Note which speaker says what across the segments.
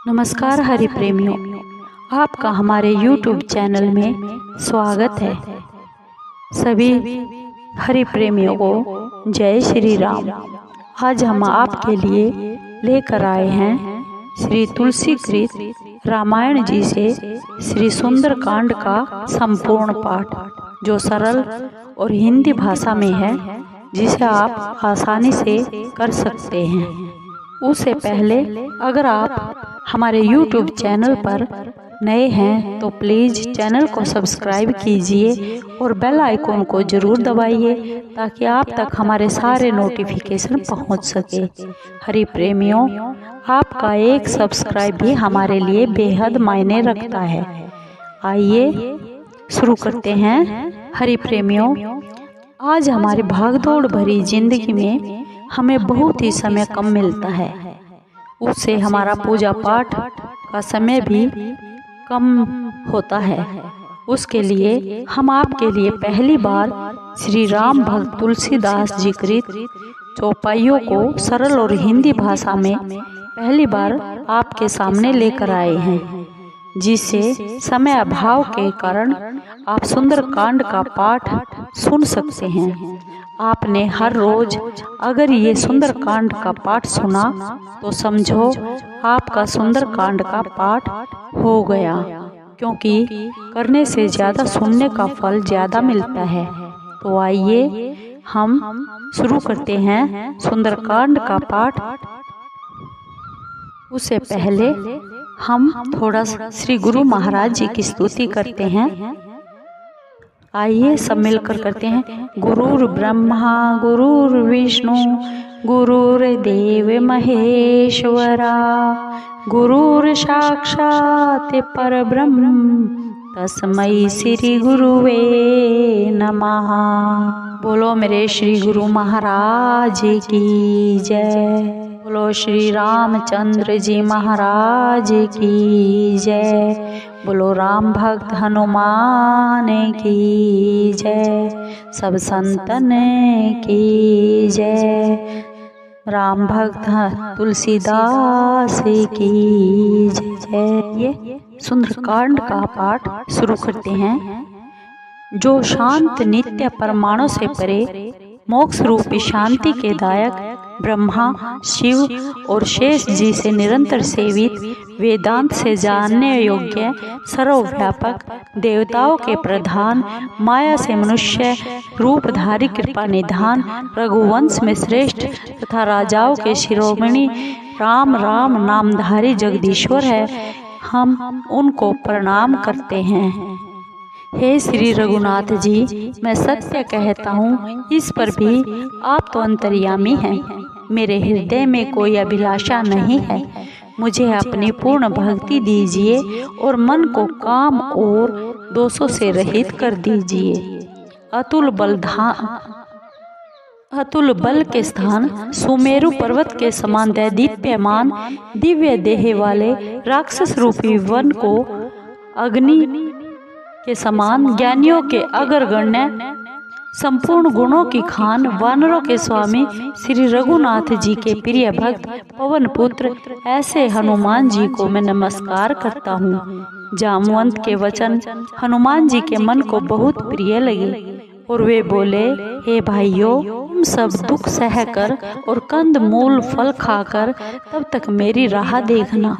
Speaker 1: नमस्कार हरि प्रेमियों, आपका हमारे YouTube चैनल में स्वागत है। सभी हरि प्रेमियों को जय श्री राम। आज हम आपके लिए लेकर आए हैं श्री तुलसी कृत रामायण जी से श्री सुंदर कांड का संपूर्ण पाठ, जो सरल और हिंदी भाषा में है, जिसे आप आसानी से कर सकते हैं। उससे पहले अगर आप हमारे YouTube चैनल पर नए हैं तो प्लीज़ चैनल को सब्सक्राइब कीजिए और बेल आइकॉन को ज़रूर दबाइए ताकि आप तक हमारे सारे नोटिफिकेशन पहुंच सके। हरि प्रेमियों, आपका एक सब्सक्राइब भी हमारे लिए बेहद मायने रखता है। आइए शुरू करते हैं। हरि प्रेमियों, आज हमारी भागदौड़ भरी जिंदगी में हमें बहुत ही समय कम मिलता है। उससे हमारा पूजा पाठ का समय भी कम होता है। उसके लिए हम आपके लिए पहली बार श्री राम भक्त तुलसीदास जी कृत चौपाइयों को सरल और हिंदी भाषा में पहली बार आपके सामने लेकर आए हैं, जिससे समय अभाव के कारण आप सुंदर कांड का पाठ सुन सकते हैं। आपने हर रोज अगर ये सुंदर कांड का पाठ सुना तो समझो आपका सुंदर कांड का पाठ हो गया, क्योंकि करने से ज़्यादा सुनने का फल ज़्यादा मिलता है। तो आइए हम शुरू करते हैं सुंदर कांड का पाठ। उससे पहले हम थोड़ा श्री गुरु महाराज जी की स्तुति करते हैं। आइए सब मिलकर करते हैं। गुरुर् ब्रह्मा गुरुर्विष्णु गुरुर्देव महेश्वरा, गुरुर् साक्षात् परब्रह्म तस्मै श्री गुरुवे नमः। बोलो मेरे श्री गुरु महाराज की जय। बोलो श्री रामचंद्र जी महाराज की जय। बोलो राम भक्त हनुमान की जय। सब संतन की जय। राम भक्त तुलसीदास की जय। ये सुंदरकांड का पाठ शुरू करते हैं। जो शांत नित्य परमाणु से परे मोक्ष रूपी शांति के दायक ब्रह्मा, शिव और शेष जी से निरंतर सेवित, वेदांत से जानने योग्य, सर्वव्यापक, देवताओं के प्रधान, माया से मनुष्य रूपधारी कृपा निधान, रघुवंश में श्रेष्ठ तथा राजाओं के शिरोमणि राम राम नामधारी जगदीश्वर है, हम उनको प्रणाम करते हैं। हे श्री रघुनाथ जी, मैं सत्य कहता हूँ, इस पर भी आप तो अंतर्यामी हैं। मेरे हृदय में कोई अभिलाषा नहीं है। मुझे अपनी पूर्ण भक्ति दीजिए और मन को काम और दोषों से रहित कर दीजिए। अतुल बल के स्थान सुमेरु पर्वत के समान दैदीप्यमान दिव्य देह वाले राक्षस रूपी वन को अग्नि के समान ज्ञानियों के अग्रगण्य संपूर्ण गुणों की खान वानरों के स्वामी श्री रघुनाथ जी के प्रिय भक्त पवन पुत्र ऐसे हनुमान जी को मैं नमस्कार करता हूँ। जामवंत के वचन हनुमान जी के मन को बहुत प्रिय लगे और वे बोले, हे भाइयों, तुम सब दुख सहकर और कंद मूल फल खाकर तब तक मेरी राह देखना,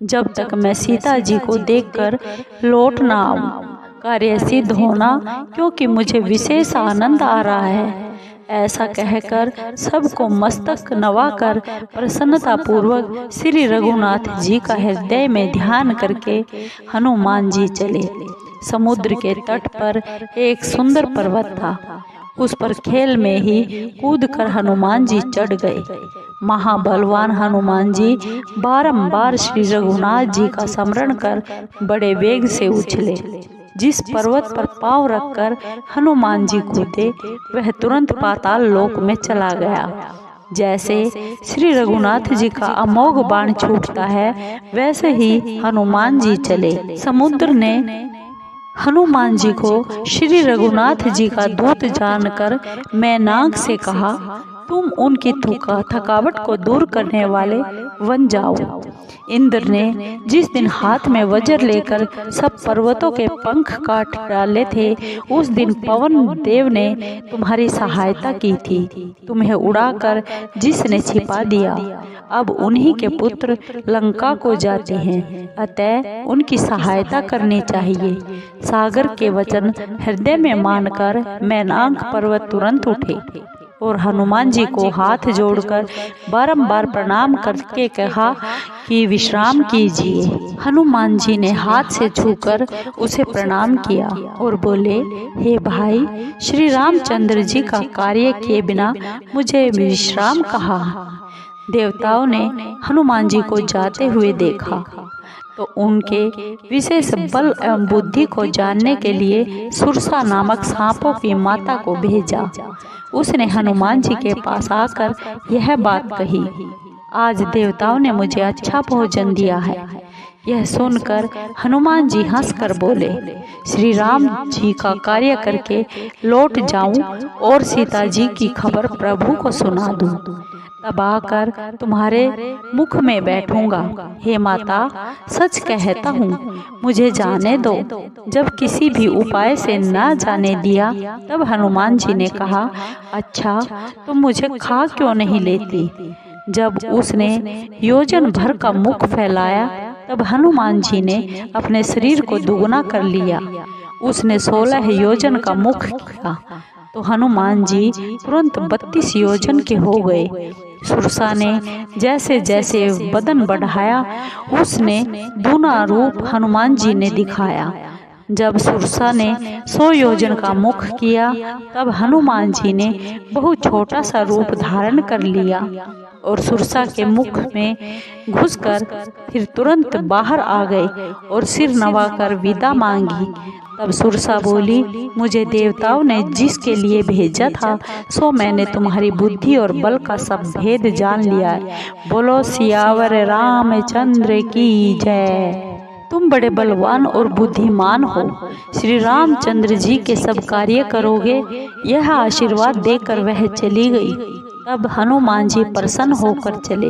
Speaker 1: जब तक मैं सीता जी को देखकर लौट ना आऊं। कार्य सिद्ध होना, क्योंकि मुझे विशेष आनंद आ रहा है। ऐसा कहकर सबको मस्तक नवाकर प्रसन्नता पूर्वक श्री रघुनाथ जी का हृदय में ध्यान करके हनुमान जी चले। समुद्र के तट पर एक सुंदर पर्वत था। उस पर खेल में ही कूदकर हनुमान जी चढ़ गए। महाबलवान हनुमान जी बारंबार श्री रघुनाथ जी का स्मरण कर बड़े वेग से उछले। जिस पर्वत पर पांव रखकर हनुमान जी कूदे, वह तुरंत पाताल लोक में चला गया। जैसे श्री रघुनाथ जी का अमोघ बाण छूटता है, वैसे ही हनुमान जी चले। समुद्र ने हनुमान जी को श्री रघुनाथ जी का दूत जानकर मैनाक से कहा, तुम उनकी थकावट को दूर करने वाले बन जाओ। इंद्र ने जिस दिन हाथ में वज्र लेकर सब पर्वतों के पंख काट डाले थे, उस दिन पवन देव ने तुम्हारी सहायता की थी। तुम्हें उड़ाकर जिसने छिपा दिया, अब उन्हीं के पुत्र लंका को जाते हैं, अतः उनकी सहायता करनी चाहिए। सागर के वचन हृदय में मानकर मैनाक पर्वत तुरंत उठे और हनुमान जी को हाथ जोड़कर बारंबार प्रणाम करके कहा कि विश्राम कीजिए। हनुमान जी ने हाथ से छूकर उसे प्रणाम किया और बोले, हे भाई, श्री रामचंद्र जी का कार्य किए बिना मुझे विश्राम कहा। देवताओं ने हनुमान जी को जाते हुए देखा तो उनके विशेष बल एवं बुद्धि को जानने के लिए सुरसा नामक सांपों की माता को भेजा। उसने हनुमान जी के पास आकर यह बात कही, आज देवताओं ने मुझे अच्छा भोजन दिया है। यह सुनकर हनुमान जी हंसकर बोले, श्री राम जी का कार्य करके लौट जाऊं और सीता जी की खबर प्रभु को सुना दूं, तब आकर तुम्हारे मुख में बैठूंगा। हे माता, सच कहता हूँ, मुझे जाने दो। जब किसी भी उपाय से न जाने दिया, तब हनुमान जी ने कहा, अच्छा, तुम मुझे खा क्यों नहीं लेती। जब उसने योजन भर का मुख फैलाया, तब हनुमान जी ने अपने शरीर को दुगना कर लिया। उसने 16 योजन का मुख किया तो हनुमान जी तुरंत 32 योजन के हो गए। सुरसा ने जैसे जैसे बदन बढ़ाया, उसने दूना रूप हनुमान जी ने दिखाया। जब सुरसा ने 100 योजन का मुख किया, तब हनुमान जी ने बहुत छोटा सा रूप धारण कर लिया और सुरसा के मुख में घुसकर फिर तुरंत बाहर आ गए और सिर नवाकर विदा मांगी। तब सुरसा बोली, मुझे देवताओं ने जिसके लिए भेजा था, सो मैंने तुम्हारी बुद्धि और बल का सब भेद जान लिया है। बोलो सियावर रामचंद्र की जय। तुम बड़े बलवान और बुद्धिमान हो, श्री रामचंद्र जी के सब कार्य करोगे, यह आशीर्वाद देकर वह चली गई। तब हनुमान जी प्रसन्न होकर चले।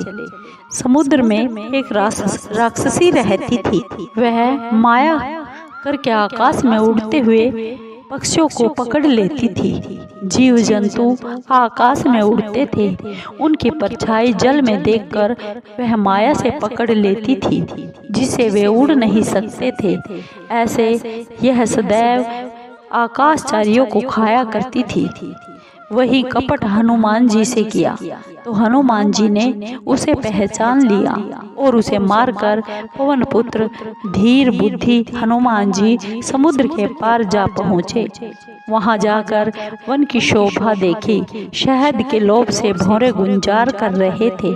Speaker 1: समुद्र में एक राक्षसी रहती थी। वह माया करके आकाश में उड़ते हुए पक्षियों को पकड़ लेती थी। जीव जंतु आकाश में उड़ते थे, उनकी परछाई जल में देखकर वह माया से पकड़ लेती थी, जिसे वे उड़ नहीं सकते थे। ऐसे यह सदैव आकाशचारियों को खाया करती थी। वही कपट हनुमान जी से किया तो हनुमान जी ने उसे पहचान लिया और उसे मारकर पवन पुत्र धीर बुद्धि हनुमान जी समुद्र के पार जा पहुँचे। वहां जाकर वन की शोभा देखी। शहद के लोभ से भौरे गुंजार कर रहे थे।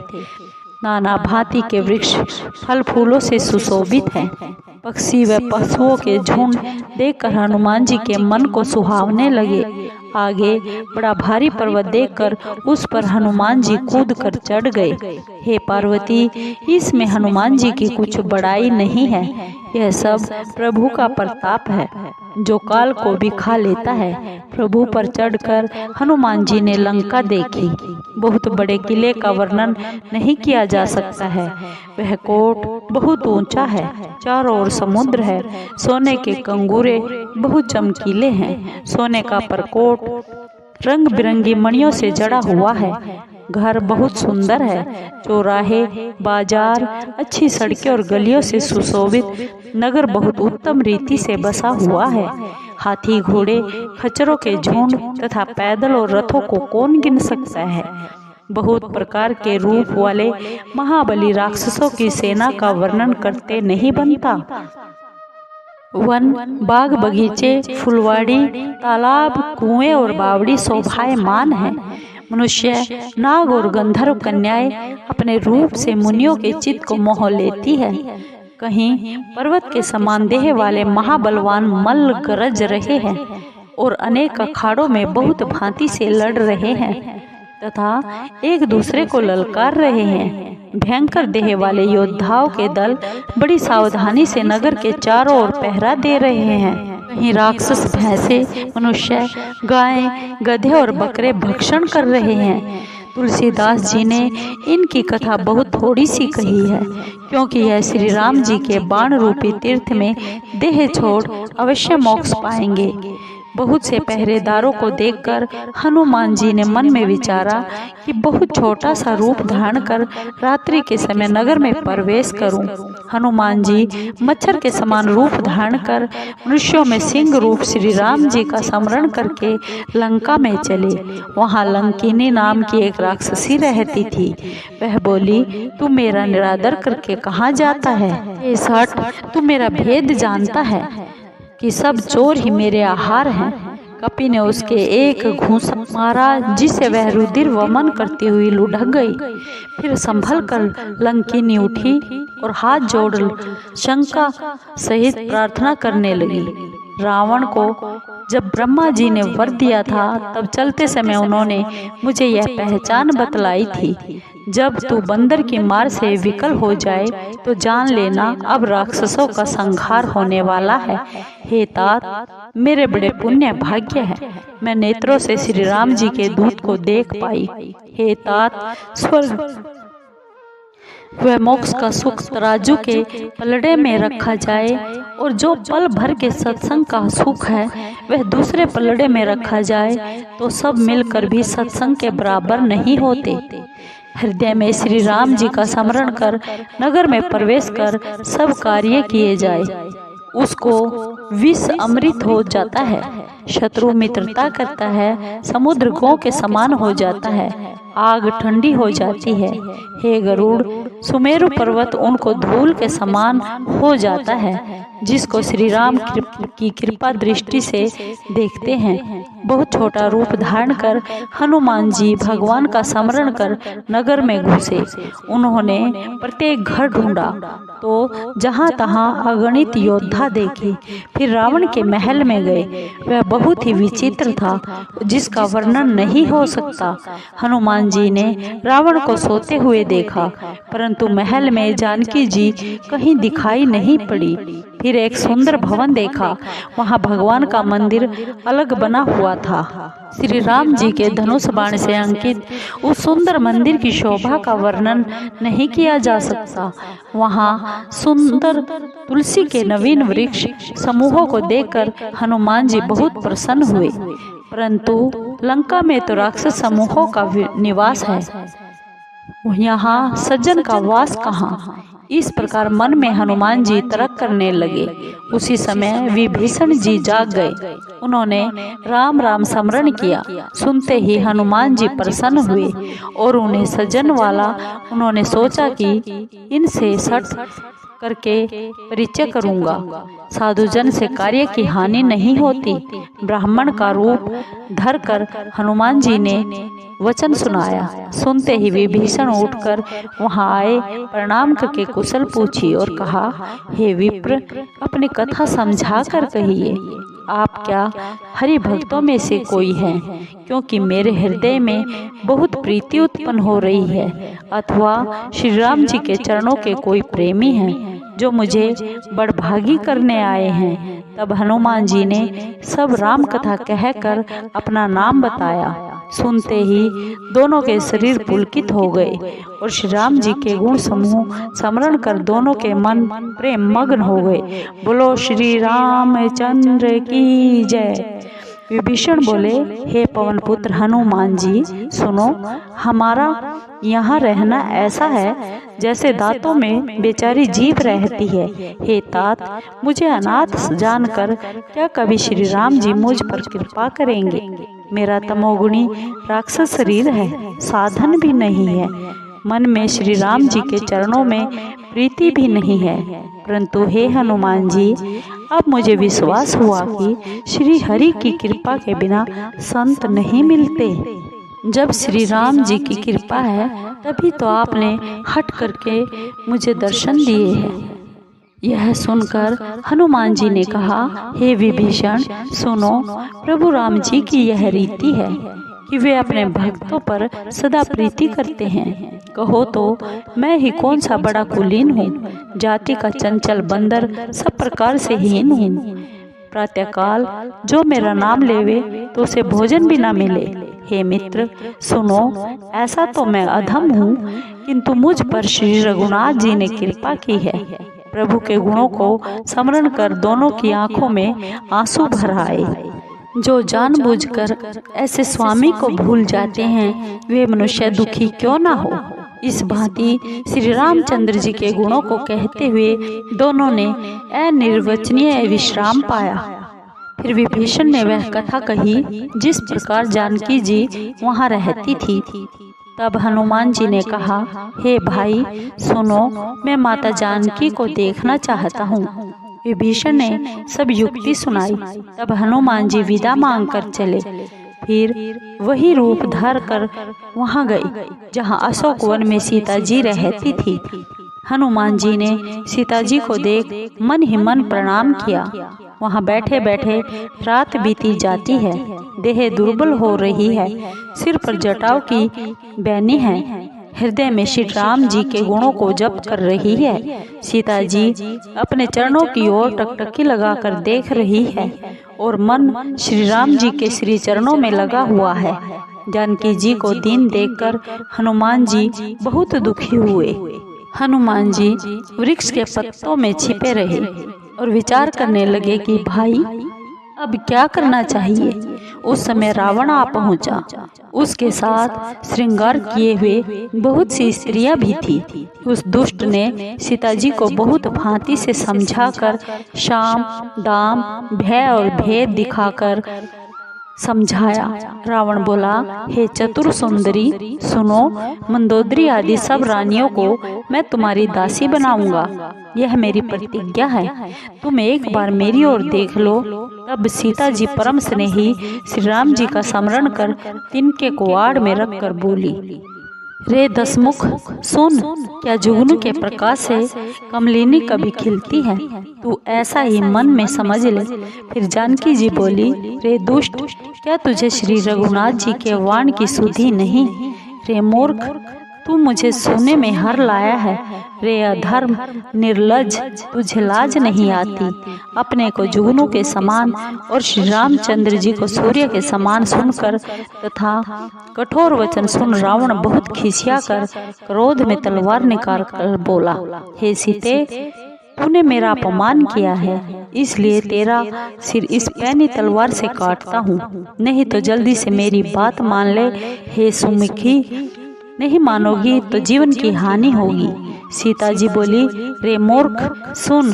Speaker 1: नाना भांति के वृक्ष फल फूलों से सुशोभित हैं। पक्षी व पशुओं के झुंड देखकर हनुमान जी के मन को सुहावने लगे। आगे बड़ा भारी पर्वत देखकर उस पर हनुमान जी कूद कर चढ़ गए। हे पार्वती, इसमें हनुमान जी की कुछ बड़ाई नहीं है। यह सब प्रभु का प्रताप है, जो काल को भी खा लेता है। प्रभु पर चढ़कर हनुमान जी ने लंका देखी। बहुत बड़े किले का वर्णन नहीं किया जा सकता है। वह कोट बहुत ऊंचा है, चारों ओर समुद्र है। सोने के कंगूरे बहुत चमकीले हैं। सोने का परकोट रंग बिरंगी मणियों से जड़ा हुआ है। घर बहुत सुंदर है। चौराहे, बाजार, अच्छी सड़कें और गलियों से सुशोभित नगर बहुत उत्तम रीति से बसा हुआ है। हाथी, घोड़े, खच्चरों के झुंड तथा पैदल और रथों को कौन गिन सकता है। बहुत प्रकार के रूप वाले महाबली राक्षसों की सेना का वर्णन करते नहीं बनता। वन, बाग, बगीचे, फुलवाड़ी, तालाब, कुएं और बावड़ी शोभायमान है। मनुष्य, नाग और गंधर्व कन्याएं अपने रूप से मुनियों के चित्त को मोह लेती है। कहीं पर्वत के समान देह वाले महाबलवान मल्ल गरज रहे हैं और अनेक अखाड़ों में बहुत भांति से लड़ रहे हैं तथा एक दूसरे को ललकार रहे हैं। भयंकर देह वाले योद्धाओं के दल बड़ी सावधानी से नगर के चारों ओर पहरा दे रहे हैं। कहीं राक्षस भैंसे, मनुष्य, गायें, गधे और बकरे भक्षण कर रहे हैं तुलसीदास जी ने इनकी कथा बहुत थोड़ी सी कही है, क्योंकि यह श्री राम जी के बाण रूपी तीर्थ में देह छोड़ अवश्य मोक्ष पाएंगे। बहुत से पहरेदारों को देखकर हनुमान जी ने मन में विचारा कि बहुत छोटा सा रूप धारण कर रात्रि के समय नगर में प्रवेश करूं। हनुमान जी मच्छर के समान रूप धारण कर मनुष्यों में सिंह रूप श्री राम जी का स्मरण करके लंका में चले। वहां लंकिनी नाम की एक राक्षसी रहती थी। वह बोली, तू मेरा निरादर करके कहाँ जाता है? हे सठ, तू मेरा भेद जानता है कि सब चोर ही मेरे आहार हैं। कपि ने उसके एक घूंस मारा, जिसे वह रुधिर वमन करती हुई लुढ़क गई। फिर संभल कर लंकिनी उठी और हाथ जोड़ शंका सहित प्रार्थना करने लगी। रावण को जब ब्रह्मा जी ने वर दिया था, तब चलते समय उन्होंने मुझे यह पहचान बतलाई थी, जब तू बंदर की मार से विकल हो जाए तो जान लेना अब राक्षसों का संहार होने वाला है। हे तात, मेरे बड़े पुण्य भाग्य है, मैं नेत्रों से श्री राम जी के दूत को देख पाई। हे तात, स्वर्ग वह मोक्ष का सुख तराजू के पलड़े में रखा जाए, और जो पल भर के सत्संग का सुख है वह दूसरे पलड़े में रखा जाए, तो सब मिलकर भी सत्संग के बराबर नहीं होते। हृदय में श्री राम जी का स्मरण कर नगर में प्रवेश कर सब कार्य किए जाए, उसको विष अमृत हो जाता है। शत्रु मित्रता करता है, समुद्र गौ के समान हो जाता है, आग ठंडी हो जाती है। हे गरुड़, सुमेरु पर्वत उनको धूल के समान हो जाता है, जिसको श्री राम की कृपा दृष्टि से देखते हैं। बहुत छोटा रूप धारण कर हनुमान जी भगवान का स्मरण कर नगर में घुसे। उन्होंने प्रत्येक घर ढूंढा तो जहां तहां अगणित योद्धा देखे। फिर रावण के महल में गए। वह बहुत ही विचित्र था, जिसका वर्णन नहीं हो सकता। हनुमान जी ने रावण को सोते हुए देखा, परंतु महल में जानकी जी कहीं दिखाई नहीं पड़ी। फिर एक सुंदर भवन देखा, वहां भगवान का मंदिर अलग बना हुआ था। श्री राम जी के धनुष बाण से अंकित उस सुंदर मंदिर की शोभा का वर्णन नहीं किया जा सकता। वहां सुंदर तुलसी के नवीन वृक्ष समूहों को देखकर हनुमान जी बहुत प्रसन्न हुए, परंतु लंका में तो राक्षस समूहों का निवास है, यहाँ सज्जन का वास कहाँ? इस प्रकार मन में हनुमान जी तर्क करने लगे। उसी समय विभीषण जी जाग गए। उन्होंने राम राम स्मरण किया। सुनते ही हनुमान जी प्रसन्न हुए और उन्हें सज्जन वाला उन्होंने सोचा कि इनसे सट करके परिचय करूंगा। साधुजन से कार्य की हानि नहीं होती। ब्राह्मण का रूप धर कर हनुमान जी ने वचन सुनाया। सुनते ही विभीषण उठकर वहां आए, प्रणाम करके कुशल पूछी और कहा, हे विप्र, अपनी कथा समझा कर कहिए। आप क्या हरि भक्तों में से कोई हैं? क्योंकि मेरे हृदय में बहुत प्रीति उत्पन्न हो रही है, अथवा श्री राम जी के चरणों के कोई प्रेमी हैं जो मुझे बड़भागी करने आए हैं। तब हनुमान जी ने सब राम कथा कहकर अपना नाम बताया। सुनते ही दोनों के शरीर पुलकित हो गए और श्री राम जी के गुण समूह स्मरण कर दोनों के मन प्रेम मग्न हो गए। बोलो श्री रामचंद्र की जय। विभीषण बोले, हे पवन पुत्र हनुमान जी, सुनो, हमारा यहाँ रहना ऐसा है जैसे दांतों में बेचारी जीभ रहती है। हे तात, मुझे अनाथ जानकर क्या कभी श्री राम जी मुझ पर कृपा करेंगे? मेरा तमोगुणी राक्षस शरीर है, साधन भी नहीं है, मन में श्री राम जी के चरणों में प्रीति भी नहीं है। परंतु हे हनुमान जी, अब मुझे विश्वास हुआ कि श्री हरि की कृपा के बिना संत नहीं मिलते। जब श्री राम जी की कृपा है तभी तो आपने हट करके मुझे दर्शन दिए हैं। यह सुनकर हनुमान जी ने कहा, हे विभीषण, सुनो, प्रभु राम जी की यह रीति है कि वे अपने भक्तों पर सदा प्रीति करते हैं। कहो तो मैं ही कौन सा बड़ा कुलीन हूँ, जाति का चंचल बंदर, सब प्रकार से हीन हूँ। प्रातःकाल जो मेरा नाम लेवे तो उसे भोजन भी न मिले, हे मित्र सुनो, ऐसा तो मैं अधम हूँ, किंतु मुझ पर श्री रघुनाथ जी ने कृपा की है। प्रभु के गुणों को स्मरण कर दोनों की आंखों में आंसू भर आए। जो जानबूझकर ऐसे स्वामी को भूल जाते हैं, वे मनुष्य दुखी क्यों ना हो। इस भांति श्री रामचंद्र जी के गुणों को कहते हुए दोनों ने अनिर्वचनीय विश्राम पाया। फिर विभीषण ने वह कथा कही जिस प्रकार जानकी जी वहाँ रहती थी। तब हनुमान जी ने कहा, हे भाई सुनो, मैं माता जानकी को देखना चाहता हूँ। विभीषण ने सब युक्ति सुनाई। तब हनुमान जी विदा मांग कर चले। फिर वही रूप धर कर वहां गए जहां अशोक वन में सीता जी रहती थी। हनुमान जी ने सीता जी को देख मन ही मन प्रणाम किया। वहां बैठे बैठे रात बीती जाती है। देह दुर्बल हो रही है, सिर पर जटाओं की बैनी है, हृदय में श्री राम जी के गुणों को जप कर रही है। सीता जी अपने चरणों की ओर टकटकी लगाकर देख रही है और मन श्री राम जी के श्री चरणों में लगा हुआ है। जानकी जी को दीन देखकर हनुमान जी बहुत दुखी हुए। हनुमान जी वृक्ष के पत्तों में छिपे रहे और विचार करने लगे कि भाई अब क्या करना चाहिए। उस समय रावण आ पहुंचा। उसके साथ श्रृंगार किए हुए बहुत सी स्त्रियां भी थी। उस दुष्ट ने सीता जी को बहुत भांति से समझाकर शाम दाम भय और भेद दिखाकर समझाया। रावण बोला, हे चतुर सुंदरी सुनो, मंदोदरी आदि सब रानियों को मैं तुम्हारी दासी बनाऊंगा। यह मेरी प्रतिज्ञा है। तुम एक बार मेरी ओर देख लो। तब सीता जी परम स्नेही श्री राम जी का स्मरण कर तिनके को आड़ में रखकर बोली, रे दसमुख सुन, क्या जुगनू के प्रकाश से कमलिनी कभी खिलती है? तू ऐसा ही मन में समझ ले। फिर जानकी जी बोली, रे दुष्ट, क्या तुझे श्री रघुनाथ जी के वाण की सुधि नहीं? रे मूर्ख, तू मुझे सोने में हर लाया है। रे अधर्म निर्लज, तुझे लाज नहीं आती? अपने को जुगनू के समान और श्री रामचंद्र जी को सूर्य के समान सुनकर तथा कठोर वचन सुन रावण बहुत खिसिया कर क्रोध में तलवार निकाल कर बोला, हे सीते, तूने मेरा अपमान किया है, इसलिए तेरा सिर इस पैनी तलवार से काटता हूँ, नहीं तो जल्दी से मेरी बात मान ले। हे सुमुखी, नहीं मानोगी तो जीवन की हानि होगी। सीता जी बोली, रे मूर्ख सुन,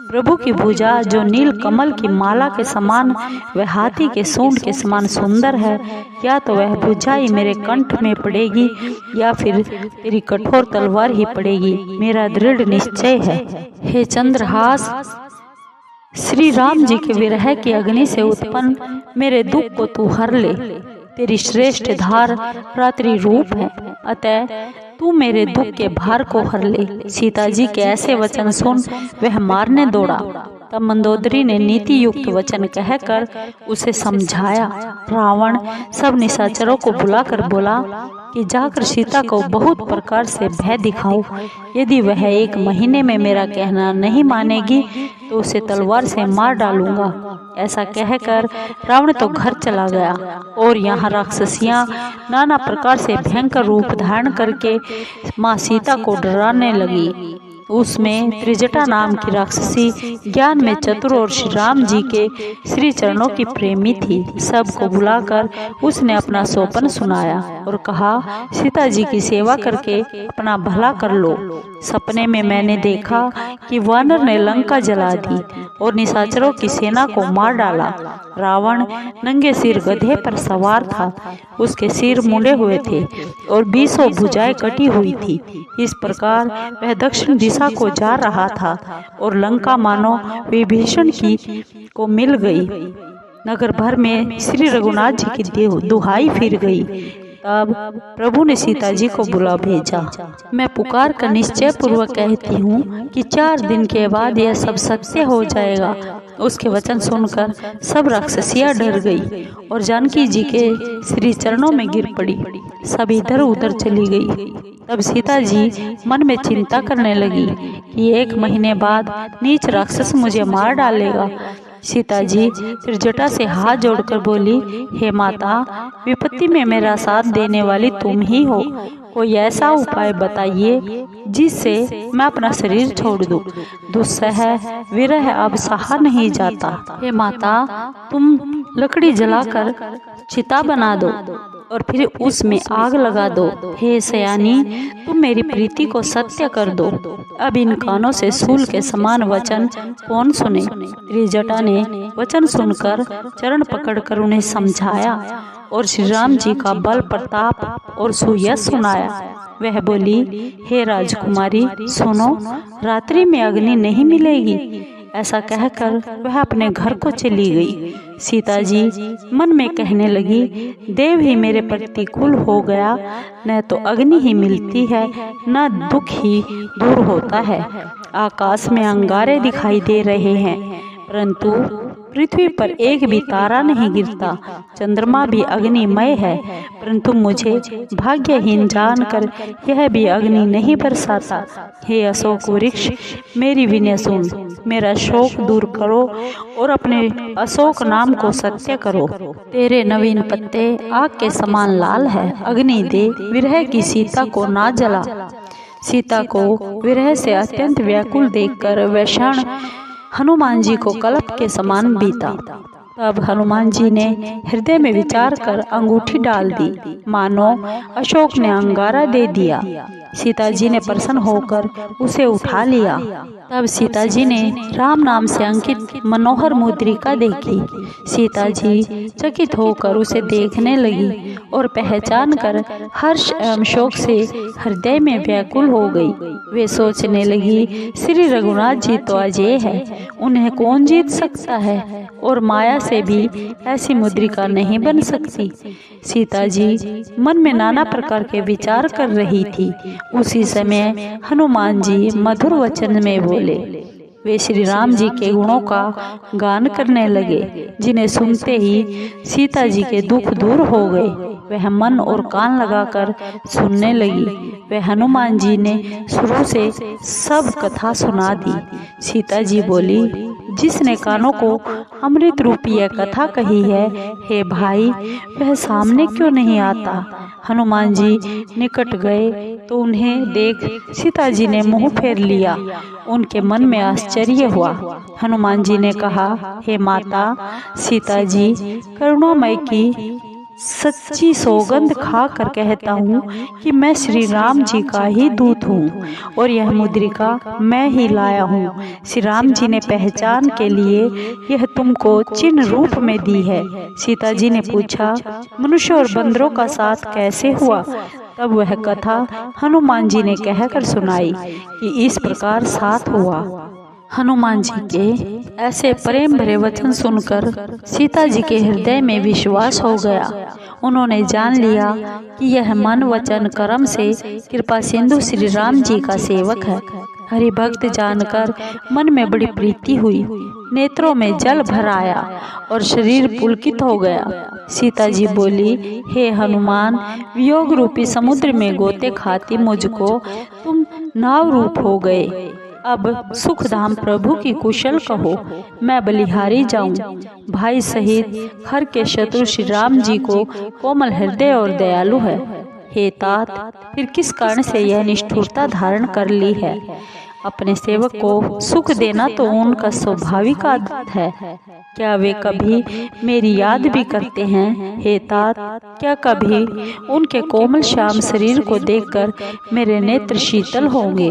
Speaker 1: प्रभु की भुजा जो नील कमल की माला के समान व हाथी के सूंड के समान सुंदर है, या तो वह भुजा ही मेरे कंठ में पड़ेगी या फिर तेरी कठोर तलवार ही पड़ेगी। मेरा दृढ़ निश्चय है। हे चंद्रहास, श्री राम जी के विरह की अग्नि से उत्पन्न मेरे दुख को तू हर ले। तेरी श्रेष्ठ धार रात्रि रूप है, अतः तू मेरे दुख के भार को हर ले। सीता जी के ऐसे वचन सुन वह मारने दौड़ा। तब मंदोदरी ने नीति युक्त वचन कहकर उसे समझाया। रावण सब निशाचरों को बुलाकर बोला कि जाकर सीता को बहुत प्रकार से भय दिखाओ। यदि वह 1 महीने में मेरा कहना नहीं मानेगी तो उसे तलवार से मार डालूंगा। ऐसा कहकर रावण तो घर चला गया और यहाँ राक्षसियां नाना प्रकार से भयंकर रूप धारण करके माँ सीता को डराने लगी। उसमें त्रिजटा नाम की राक्षसी ज्ञान में चतुर और श्री राम जी के श्री चरणों की प्रेमी थी। सबको बुलाकर उसने अपना सोपन सुनाया और कहा, सीता जी की सेवा करके अपना भला कर लो। सपने में मैंने देखा कि वानर ने लंका जला दी और निशाचरों की सेना को मार डाला। रावण नंगे सिर गधे पर सवार था। उसके सिर मुंडे हुए थे और 20 भुजाएं कटी हुई थी। इस प्रकार वह दक्षिण दिशा को जा रहा था और लंका मानो विभीषण की को मिल गई। नगर भर में श्री रघुनाथ जी की दुहाई फिर गई। तब प्रभु ने सीता जी को बुला भेजा। मैं पुकार कर निश्चय पूर्वक कहती हूँ कि 4 दिन के बाद यह सब सत्य हो जाएगा। उसके वचन सुनकर सब राक्षसियां डर गई और जानकी जी के श्री चरणों में गिर पड़ी। सब इधर उधर चली गई। तब सीता जी मन में चिंता करने लगी कि 1 महीने बाद नीच राक्षस मुझे मार डालेगा। सीता जी फिर जटा से हाथ जोड़कर बोली, हे माता, विपत्ति में मेरा साथ देने वाली तुम ही हो। कोई ऐसा उपाय बताइए जिससे मैं अपना शरीर छोड़ दूं। दुस्सह विरह अब सहा नहीं जाता। हे माता, तुम लकड़ी जलाकर चिता बना दो और फिर उसमें आग लगा दो। हे सयानी, तुम मेरी प्रीति को सत्य कर दो। अब इन कानों से सूल के समान वचन कौन सुने। त्रिजटा ने वचन सुनकर चरण पकड़कर उन्हें समझाया और श्री राम जी का बल प्रताप और सुयश सुनाया। वह बोली, हे राजकुमारी, सुनो, रात्रि में अग्नि नहीं मिलेगी। ऐसा कहकर वह अपने घर को चली गई। सीता जी मन में कहने लगी, देव ही मेरे प्रतिकूल हो गया, न तो अग्नि ही मिलती है, न दुख ही दूर होता है। आकाश में अंगारे दिखाई दे रहे हैं, परंतु पृथ्वी पर एक भी तारा नहीं गिरता। चंद्रमा भी अग्निमय है, परंतु मुझे भाग्यहीन जानकर यह भी अग्नि नहीं बरसाता। हे अशोक वृक्ष, मेरी विनय सुन, मेरा शोक दूर करो और अपने अशोक नाम को सत्य करो। तेरे नवीन पत्ते आग के समान लाल है। अग्नि दे, विरह की सीता को ना जला। सीता को विरह से अत्यंत व्याकुल देखकर वह क्षण हनुमान जी को कल्प के समान बीता। तब हनुमान जी ने हृदय में विचार कर अंगूठी डाल दी, मानो अशोक ने अंगारा दे दिया। सीता जी ने प्रसन्न होकर उसे उठा लिया। तब सीता जी ने राम नाम से अंकित मनोहर मुद्रिका देखी। सीता जी चकित होकर उसे देखने लगी और पहचान कर हर्ष एवं शोक से हृदय में व्याकुल हो गई। वे सोचने लगी, श्री रघुनाथ जी तो अजय है, उन्हें कौन जीत सकता है और माया से भी ऐसी मुद्रिका नहीं बन सकती। सीता जी मन में नाना प्रकार के विचार कर रही थी। उसी समय हनुमान जी मधुर वचन में बोले। वे श्री राम जी के गुणों का गान करने लगे, जिन्हें सुनते ही सीता जी के दुख दूर हो गए। वह मन और कान लगाकर सुनने लगी। वह हनुमान जी ने शुरू से सब कथा सुना दी। सीता जी बोली, जिसने कानों को अमृत रूपी यह कथा कही है, हे भाई, वह सामने क्यों नहीं आता। हनुमान जी निकट गए तो उन्हें देख सीता जी ने मुंह फेर लिया। उनके मन में आश्चर्य हुआ। हनुमान जी ने कहा, हे माता सीता जी, करुणामय की सच्ची सौगंध खा कर कहता हूँ कि मैं श्री राम जी का ही दूत हूँ और यह मुद्रिका मैं ही लाया हूँ। श्री राम जी ने पहचान के लिए यह तुमको चिन्ह रूप में दी है। सीता जी ने पूछा, मनुष्य और बंदरों का साथ कैसे हुआ। तब वह कथा हनुमान जी ने कहकर सुनाई कि इस प्रकार साथ हुआ। हनुमान जी के ऐसे प्रेम भरे वचन सुनकर सीता जी के हृदय में विश्वास हो गया। उन्होंने जान लिया कि यह मन वचन कर्म से कृपा सिंधु श्री राम जी का सेवक है। हरि भक्त जानकर मन में बड़ी प्रीति हुई, नेत्रों में जल भर आया और शरीर पुलकित हो गया। सीता जी बोली, हे हनुमान, वियोग रूपी समुद्र में गोते खाती मुझको तुम नाव रूप हो गए। अब सुखधाम प्रभु की कुशल कहो, मैं बलिहारी जाऊं। भाई सहित हर के शत्रु श्री राम जी को कोमल हृदय और दयालु है। हे तात, फिर किस कारण से यह निष्ठुरता धारण कर ली है। अपने सेवक को सुख देना तो उनका स्वाभाविक आदत है। क्या वे कभी मेरी याद भी करते हैं। हे तात, क्या कभी उनके कोमल श्याम शरीर को देखकर मेरे नेत्र शीतल होंगे।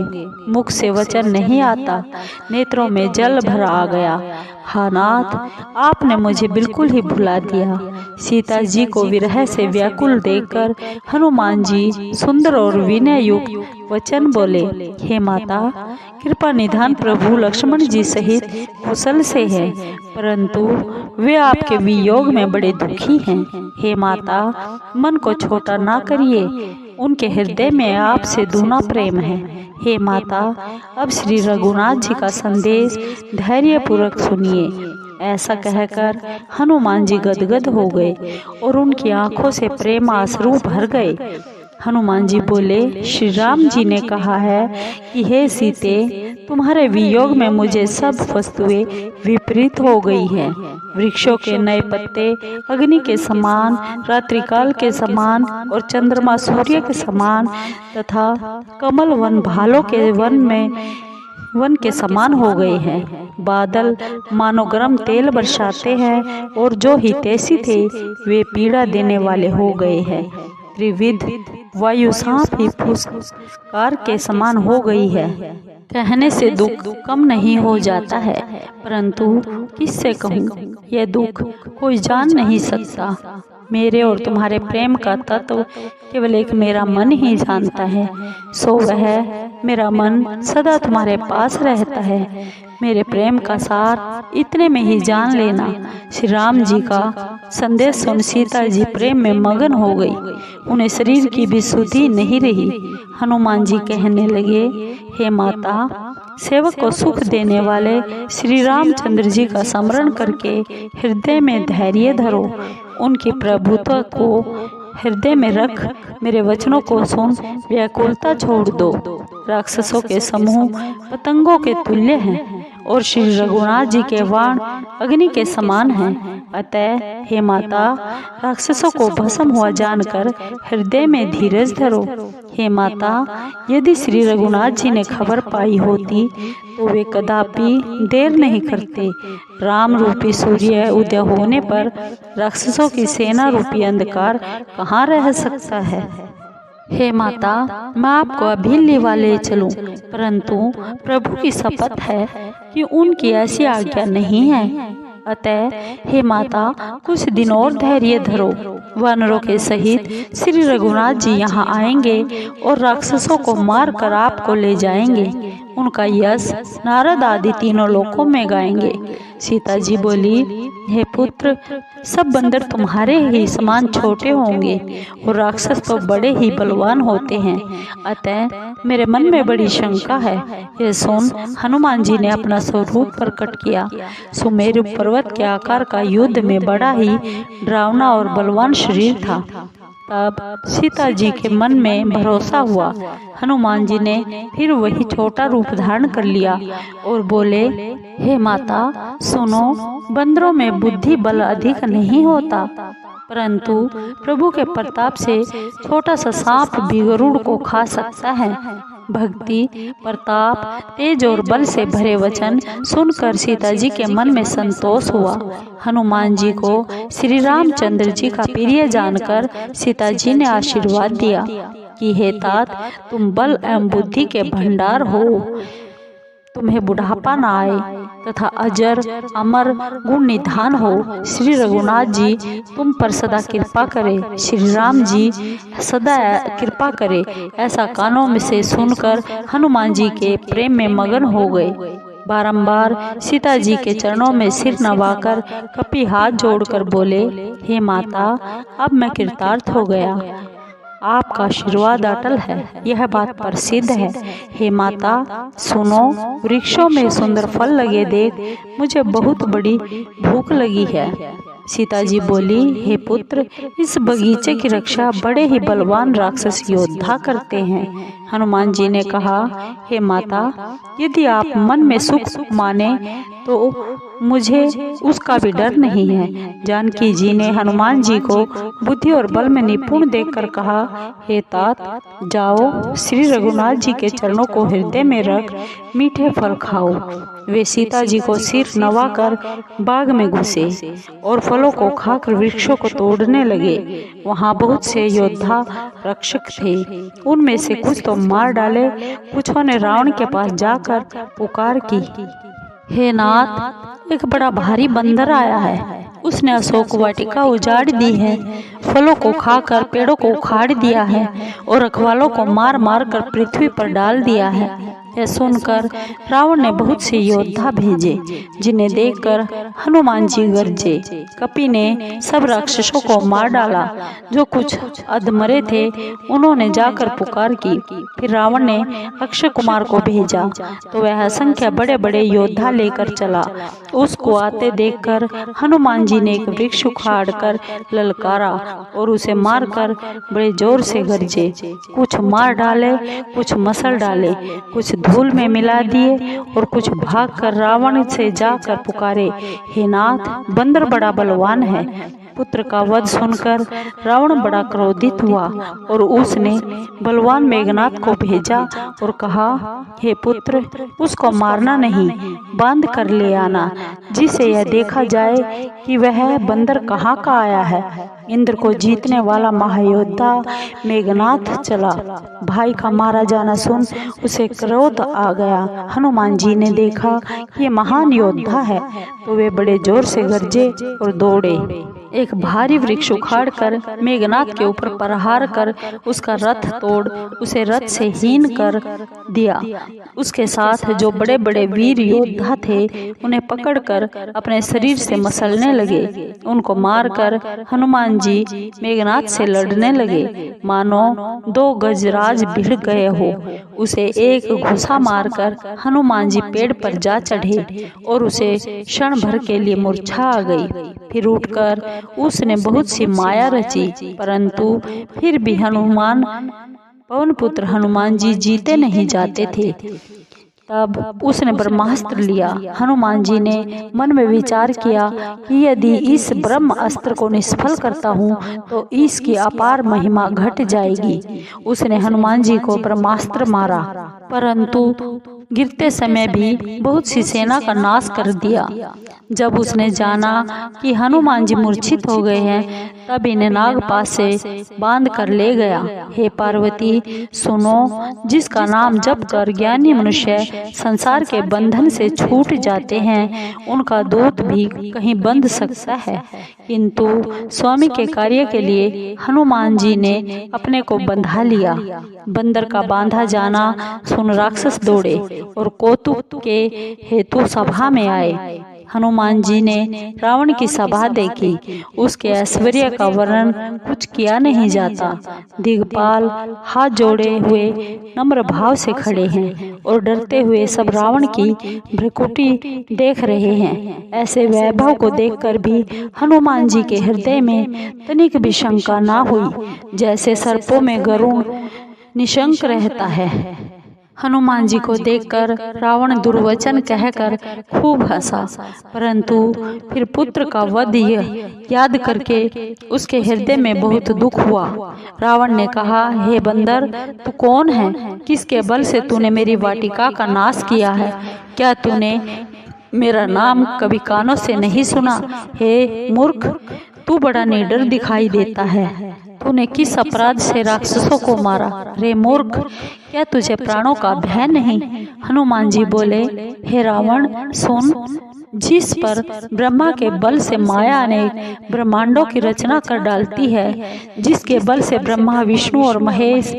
Speaker 1: मुख से वचन नहीं आता, नेत्रों में जल भर आ गया। हा नाथ, आपने मुझे बिल्कुल ही भुला दिया। सीता जी को विरह से व्याकुल देखकर हनुमान जी सुंदर और विनय युक्त वचन बोले, हे माता, कृपा निधान प्रभु लक्ष्मण जी सहित कुशल से है, परंतु वे आपके वियोग में बड़े दुखी हैं। हे माता, मन को छोटा ना करिए, उनके हृदय में आपसे दूना प्रेम है। हे माता, अब श्री रघुनाथ जी का संदेश धैर्य पूर्वक सुनिए। ऐसा कहकर हनुमान जी गदगद हो गए और उनकी आंखों से प्रेम आंसू भर गए। हनुमान जी बोले, श्री राम जी ने कहा है कि हे सीते, तुम्हारे वियोग में मुझे सब वस्तुएं विपरीत हो गई हैं। वृक्षों के नए पत्ते अग्नि के समान, रात्रिकाल के समान और चंद्रमा सूर्य के समान तथा कमल वन भालों के वन के समान हो गए हैं। बादल मानो गर्म तेल बरसाते हैं और जो हितैषी थे वे पीड़ा देने वाले हो गए हैं। त्रिविध वायु सांप ही फुसकार के समान हो गई है। कहने से दुख कम नहीं हो जाता है, परंतु किससे कहूँ, यह दुख कोई जान नहीं सकता। मेरे और तुम्हारे प्रेम का तत्व केवल एक मेरा मन ही जानता है। सो वह मेरा मन सदा तुम्हारे पास रहता है। मेरे प्रेम का सार इतने में ही जान लेना। श्री राम जी का संदेश सुन सीता जी प्रेम में मगन हो गई। उन्हें शरीर की भी सुधि नहीं रही। हनुमान जी कहने लगे, हे माता, सेवक को सुख देने वाले श्री रामचंद्र जी का स्मरण करके हृदय में धैर्य धरो। उनकी प्रभुत्व को हृदय में रख मेरे वचनों को सुन व्याकुलता छोड़ दो। राक्षसों के समूह पतंगों के तुल्य हैं और श्री रघुनाथ जी के वाण अग्नि के समान हैं। अतः हे माता, राक्षसों को भस्म हुआ जानकर हृदय में धीरज धरो। हे माता, यदि श्री रघुनाथ जी ने खबर पाई होती तो वे कदापि देर नहीं करते। राम रूपी सूर्य उदय होने पर राक्षसों की सेना रूपी अंधकार कहाँ रह सकता है। हे माता, मैं आपको अभी लेवा ले चलूं, परंतु प्रभु की शपथ है कि उनकी ऐसी आज्ञा नहीं है। अतः हे माता, कुछ दिन और धैर्य धरो। वानरों के सहित श्री रघुनाथ जी यहाँ आएंगे और राक्षसों को मार कर आपको ले जाएंगे। उनका यश नारद आदि तीनों लोकों में गाएंगे। सीता जी बोली, हे पुत्र, सब बंदर तुम्हारे ही समान छोटे होंगे और राक्षस तो बड़े ही बलवान होते हैं। अतः मेरे मन में बड़ी शंका है। यह सुन हनुमान जी ने अपना स्वरूप प्रकट किया। सुमेरु पर्वत के आकार का युद्ध में बड़ा ही डरावना और बलवान शरीर था। तब सीता जी के मन में भरोसा हुआ। हनुमान जी ने फिर वही छोटा रूप धारण कर लिया और बोले, हे माता सुनो, बंदरों में बुद्धि बल अधिक नहीं होता, परंतु प्रभु के प्रताप से छोटा सा सांप भी गरुड़ को खा सकता है। भक्ति, प्रताप, तेज और बल से भरे वचन सुनकर सीता जी के मन में संतोष हुआ। हनुमान जी को श्री रामचंद्र जी का प्रिय जानकर सीता जी ने आशीर्वाद दिया कि हे तात, तुम बल एवं बुद्धि के भंडार हो। तुम्हें बुढ़ापा न आए तथा अजर अमर गुण निधान हो। श्री रघुनाथ जी तुम पर सदा कृपा करे। श्री राम जी सदा कृपा करे। ऐसा कानों में से सुनकर हनुमान जी के प्रेम में मगन हो गए। बारंबार सीता जी के चरणों में सिर नवाकर कपि हाथ जोड़कर बोले, हे माता, अब मैं कृतार्थ हो गया। आपका आशीर्वाद अटल है, यह बात प्रसिद्ध है। हे माता सुनो, वृक्षों में सुंदर फल लगे देख मुझे बहुत बड़ी भूख लगी है। सीता जी बोली, हे पुत्र, इस बगीचे की रक्षा बड़े ही बलवान राक्षस योद्धा करते हैं। हनुमान जी ने कहा, हे माता, यदि आप मन में सुख माने तो मुझे उसका भी डर नहीं है। जानकी जी ने हनुमान जी को बुद्धि और बल में निपुण देखकर कहा, हे तात, जाओ श्री रघुनाथ जी के चरणों को हृदय में रख मीठे फल खाओ। वे सीता जी को सिर नवाकर बाग में घुसे और फलों को खाकर वृक्षों को तोड़ने लगे। वहाँ बहुत से योद्धा रक्षक थे। उनमें से कुछ तो मार डाले, कुछों ने रावण के पास जाकर पुकार की, हे नाथ, एक बड़ा भारी बंदर आया है। उसने अशोक वाटिका उजाड़ दी है, फलों को खाकर पेड़ों को उखाड़ दिया है और रखवालों को मार मार कर पृथ्वी पर डाल दिया है। यह सुनकर रावण ने बहुत से योद्धा भेजे, जिन्हें देखकर हनुमान जी गरजे। कपि ने सब राक्षसों को मार डाला जो कुछ अधमरे थे, उन्होंने जाकर पुकार की। फिर रावण ने अक्षय कुमार को भेजा तो वह असंख्य बड़े बड़े योद्धा लेकर चला। उसको आते देखकर हनुमान जी ने एक वृक्ष उखाड़ कर ललकारा और उसे मारकर बड़े जोर से गरजे। कुछ मार डाले, कुछ मसल डाले, कुछ धूल में मिला दिए और कुछ भागकर रावण से जाकर पुकारे, हे नाथ, बंदर बड़ा बलवान है। पुत्र का वध सुनकर रावण बड़ा क्रोधित हुआ और उसने बलवान मेघनाथ को भेजा और कहा, हे पुत्र, उसको मारना नहीं, बांध कर ले आना, जिसे यह देखा जाए कि वह बंदर कहाँ का आया है। इंद्र को जीतने वाला महायोद्धा मेघनाथ चला। भाई का मारा जाना सुन उसे क्रोध आ गया। हनुमान जी ने देखा कि ये महान योद्धा है तो वे बड़े जोर से गरजे और दौड़े। एक भारी वृक्ष उखाड़ कर मेघनाथ के ऊपर प्रहार कर उसका रथ तोड़ उसे रथ से हीन कर दिया। उसके साथ जो बड़े बड़े वीर योद्धा थे उन्हें पकड़कर अपने शरीर से मसलने लगे। उनको मारकर हनुमान जी मेघनाथ से लड़ने लगे, मानो दो गजराज भिड़ गए हो। उसे एक घुसा मारकर हनुमान जी पेड़ पर जा चढ़े और उसे क्षण भर के लिए मूर्छा आ गई। फिर उठकर उसने बहुत सी माया रची, परंतु फिर भी पवन पुत्र हनुमान जी जीते नहीं जाते थे। तब उसने ब्रह्मास्त्र लिया। हनुमान जी ने मन में विचार किया कि यदि इस ब्रह्म अस्त्र को निष्फल करता हूँ तो इसकी अपार महिमा घट जाएगी। उसने हनुमान जी को ब्रह्मास्त्र मारा, परंतु गिरते समय भी बहुत सी सेना का नाश कर दिया। जब उसने जाना कि हनुमान जी मूर्छित हो गए हैं, तब इन्हें नागपाश से बांध कर ले गया। हे पार्वती, सुनो, जिसका नाम जप कर ज्ञानी मनुष्य संसार के बंधन से छूट जाते हैं, उनका दूत भी कहीं बंध सकता है, किंतु स्वामी के कार्य के लिए हनुमान जी ने अपने को बंधा लिया। बंदर का बांधा जाना सुन राक्षस दौड़े और कौतुक के हेतु सभा में आए। हनुमान जी ने रावण की सभा देखी। उसके ऐश्वर्य का वर्णन कुछ किया नहीं जाता। दिग्पाल हाथ जोड़े हुए नम्र भाव से खड़े हैं और डरते हुए सब रावण की भ्रकुटी देख रहे हैं। ऐसे वैभव को देखकर भी हनुमान जी के हृदय में तनिक भी शंका ना हुई, जैसे सर्पों में गरुड़ निशंक रहता है। हनुमान जी को देखकर रावण दुर्वचन कहकर खूब हंसा, परंतु फिर पुत्र का वध याद करके उसके हृदय में बहुत दुख हुआ। रावण ने कहा, हे बंदर, तू कौन है? किसके बल से तूने मेरी वाटिका का नाश किया है? क्या तूने मेरा नाम कभी कानों से नहीं सुना? हे मूर्ख, तू बड़ा निडर दिखाई देता है। तूने किस अपराध से राक्षसों को मारा? रे मूर्ख, क्या तुझे प्राणों का भय नहीं? हनुमान जी बोले, हे रावण, सुन, जिस पर ब्रह्मा के बल से माया ने ब्रह्मांडों की रचना कर डालती है, जिसके बल से ब्रह्मा, विष्णु और महेश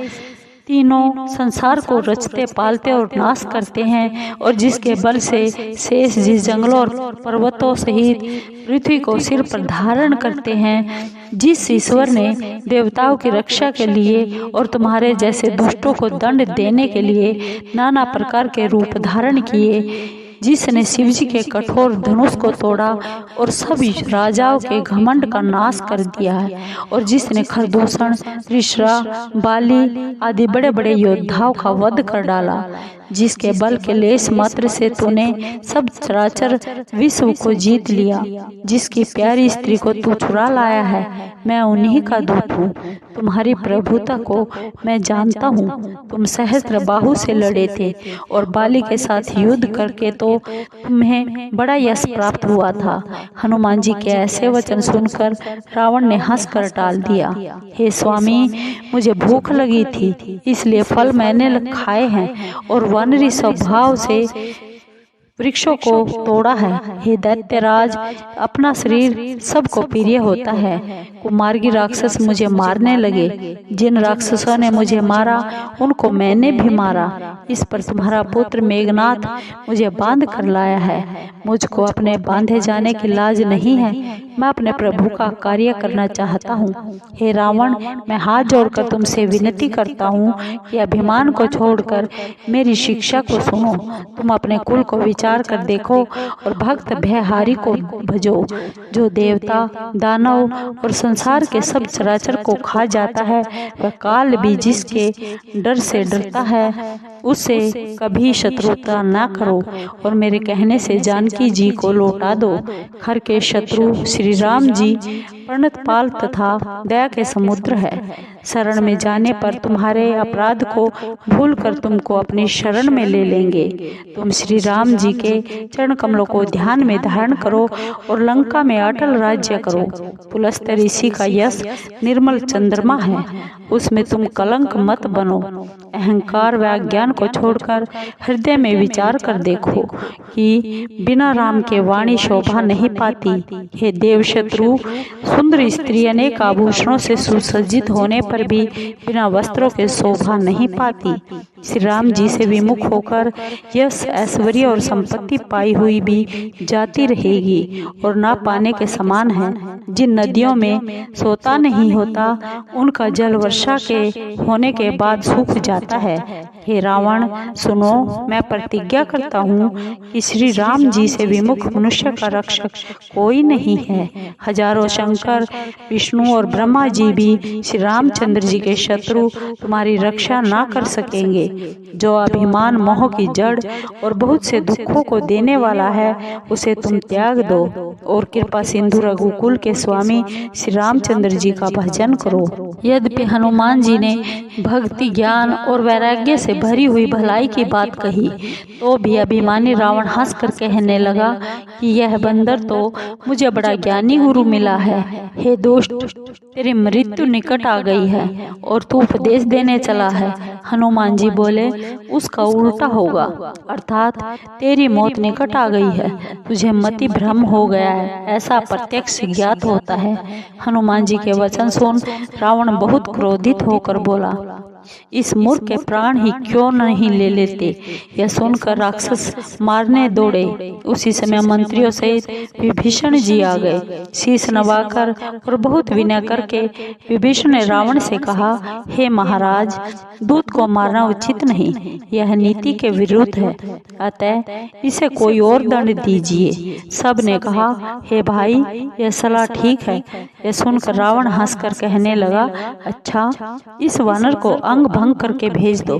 Speaker 1: तीनों संसार को रचते, पालते और नाश करते हैं, और जिसके बल से शेष जिस जंगलों और पर्वतों सहित पृथ्वी को सिर पर धारण करते हैं, जिस ईश्वर ने देवताओं की रक्षा के लिए और तुम्हारे जैसे दुष्टों को दंड देने के लिए नाना प्रकार के रूप धारण किए, जिसने शिवजी के कठोर धनुष को तोड़ा और सब राजाओं के घमंड का नाश कर दिया है, और जिसने खरदूषण, ऋषरा, बाली आदि बड़े बड़े योद्धाओं का वध कर डाला, जिसके बल के लेस मात्र से तूने सब चराचर विश्व को जीत लिया, जिसकी प्यारी स्त्री को तू चुरा लाया है, मैं उन्हीं का दूत हूँ। तुम्हारी प्रभुता को मैं जानता हूँ। तुम सहस्त्र बाहु से लड़े थे और बाली के साथ युद्ध करके तो तुम्हें बड़ा यश प्राप्त हुआ था। हनुमान जी के ऐसे वचन सुनकर रावण ने हंसकर टाल दिया। हे स्वामी, मुझे भूख लगी थी, इसलिए फल मैंने खाए हैं और वानरी स्वभाव से वृक्षों को तोड़ा है। हे दैत्यराज, अपना शरीर सबको प्रिय होता है। कुमार्गी राक्षस मुझे मारने लगे। जिन राक्षसों ने मुझे मारा उनको मैंने भी मारा। इस पर तुम्हारा पुत्र मेघनाथ मुझे बांध कर लाया है। मुझको अपने बांधे जाने की लाज नहीं है। मैं अपने प्रभु का कार्य करना चाहता हूँ। हे रावण, मैं हाथ जोड़कर तुमसे विनती करता हूँ कि अभिमान को छोड़कर मेरी शिक्षा को सुनो। तुम अपने कुल को विचार कर देखो और भक्त भयहारी को भजो, जो देवता, दानव और संसार के सब चराचर को खा जाता है। वह काल भी जिसके डर से डरता है, उससे कभी शत्रुता न करो और मेरे कहने से जानकी जी को लौटा दो। खर के शत्रु श्री राम जी प्रणतपाल तथा दया के समुद्र है। शरण में जाने पर तुम्हारे अपराध को भूलकर तुमको अपनी शरण में ले लेंगे। तुम श्री राम जी के चरण कमलों को ध्यान में धारण करो और लंका में अटल राज्य करो। पुलस्त्य ऋषि का यश निर्मल चंद्रमा है, उसमें तुम कलंक मत बनो। अहंकार व अज्ञान को छोड़कर हृदय में विचार कर देखो कि बिना राम के वाणी शोभा नहीं पाती। हे देवशत्रु, सुंदर स्त्री अनेक आभूषणों से सुसज्जित होने पर भी बिना वस्त्रों के शोभा नहीं पाती। श्री राम जी से विमुख होकर यश, ऐश्वर्य और संपत्ति पाई हुई भी जाती रहेगी और ना पाने के समान है। जिन नदियों में सोता नहीं होता उनका जल वर्षा के होने के बाद सूख जाता है। हे रावण, सुनो, मैं प्रतिज्ञा करता हूँ कि श्री राम जी से विमुख मनुष्य का रक्षक कोई नहीं है। हजारों शंकर, विष्णु और ब्रह्मा जी भी श्री रामचंद्र जी के शत्रु तुम्हारी रक्षा ना कर सकेंगे। जो अभिमान मोह की जड़ और बहुत से दुखों को देने वाला है, उसे तुम त्याग दो और कृपा सिंधु रघुकुल के स्वामी श्री रामचंद्र जी का भजन करो। यद्यपि हनुमान जी ने भक्ति, ज्ञान और वैराग्य से भरी हुई भलाई की बात कही, तो भी अभिमानी रावण हंसकर कहने लगा कि यह बंदर तो मुझे बड़ा ज्ञानी गुरु मिला है। हे दुष्ट, तेरी मृत्यु निकट आ गई है और तू उपदेश देने चला है। हनुमान जी बोले, उसका उल्टा होगा, अर्थात तेरी मौत निकट आ गई है। तुझे मति भ्रम हो गया है, ऐसा प्रत्यक्ष ज्ञात होता है। हनुमान जी के वचन सुन रावण बहुत क्रोधित होकर बोला, इस मूर्ख के प्राण ही क्यों नहीं ले लेते। यह सुनकर राक्षस मारने दौड़े। उसी समय मंत्रियों सहित विभीषण जी आ गए। शीश नवाकर और बहुत विनय करके विभीषण ने रावण से कहा, हे महाराज, दूत को मारना उचित नहीं, यह नीति के विरुद्ध है, अतः इसे कोई और दंड दीजिए। सब ने कहा, हे भाई, यह सलाह ठीक है। यह सुनकर रावण हंसकर कहने लगा, अच्छा, इस वानर को अंग भंग करके भेज दो।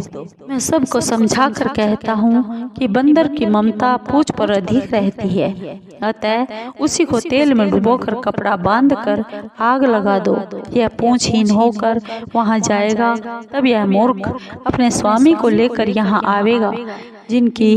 Speaker 1: मैं सबको समझा कर कहता हूँ कि बंदर की ममता पूंछ पर अधिक रहती है, अतः उसी को तेल में डुबोकर कपड़ा बांधकर आग लगा दो। यह पूंछहीन होकर वहाँ जाएगा, तब यह मूर्ख अपने स्वामी को लेकर यहाँ आवेगा, जिनकी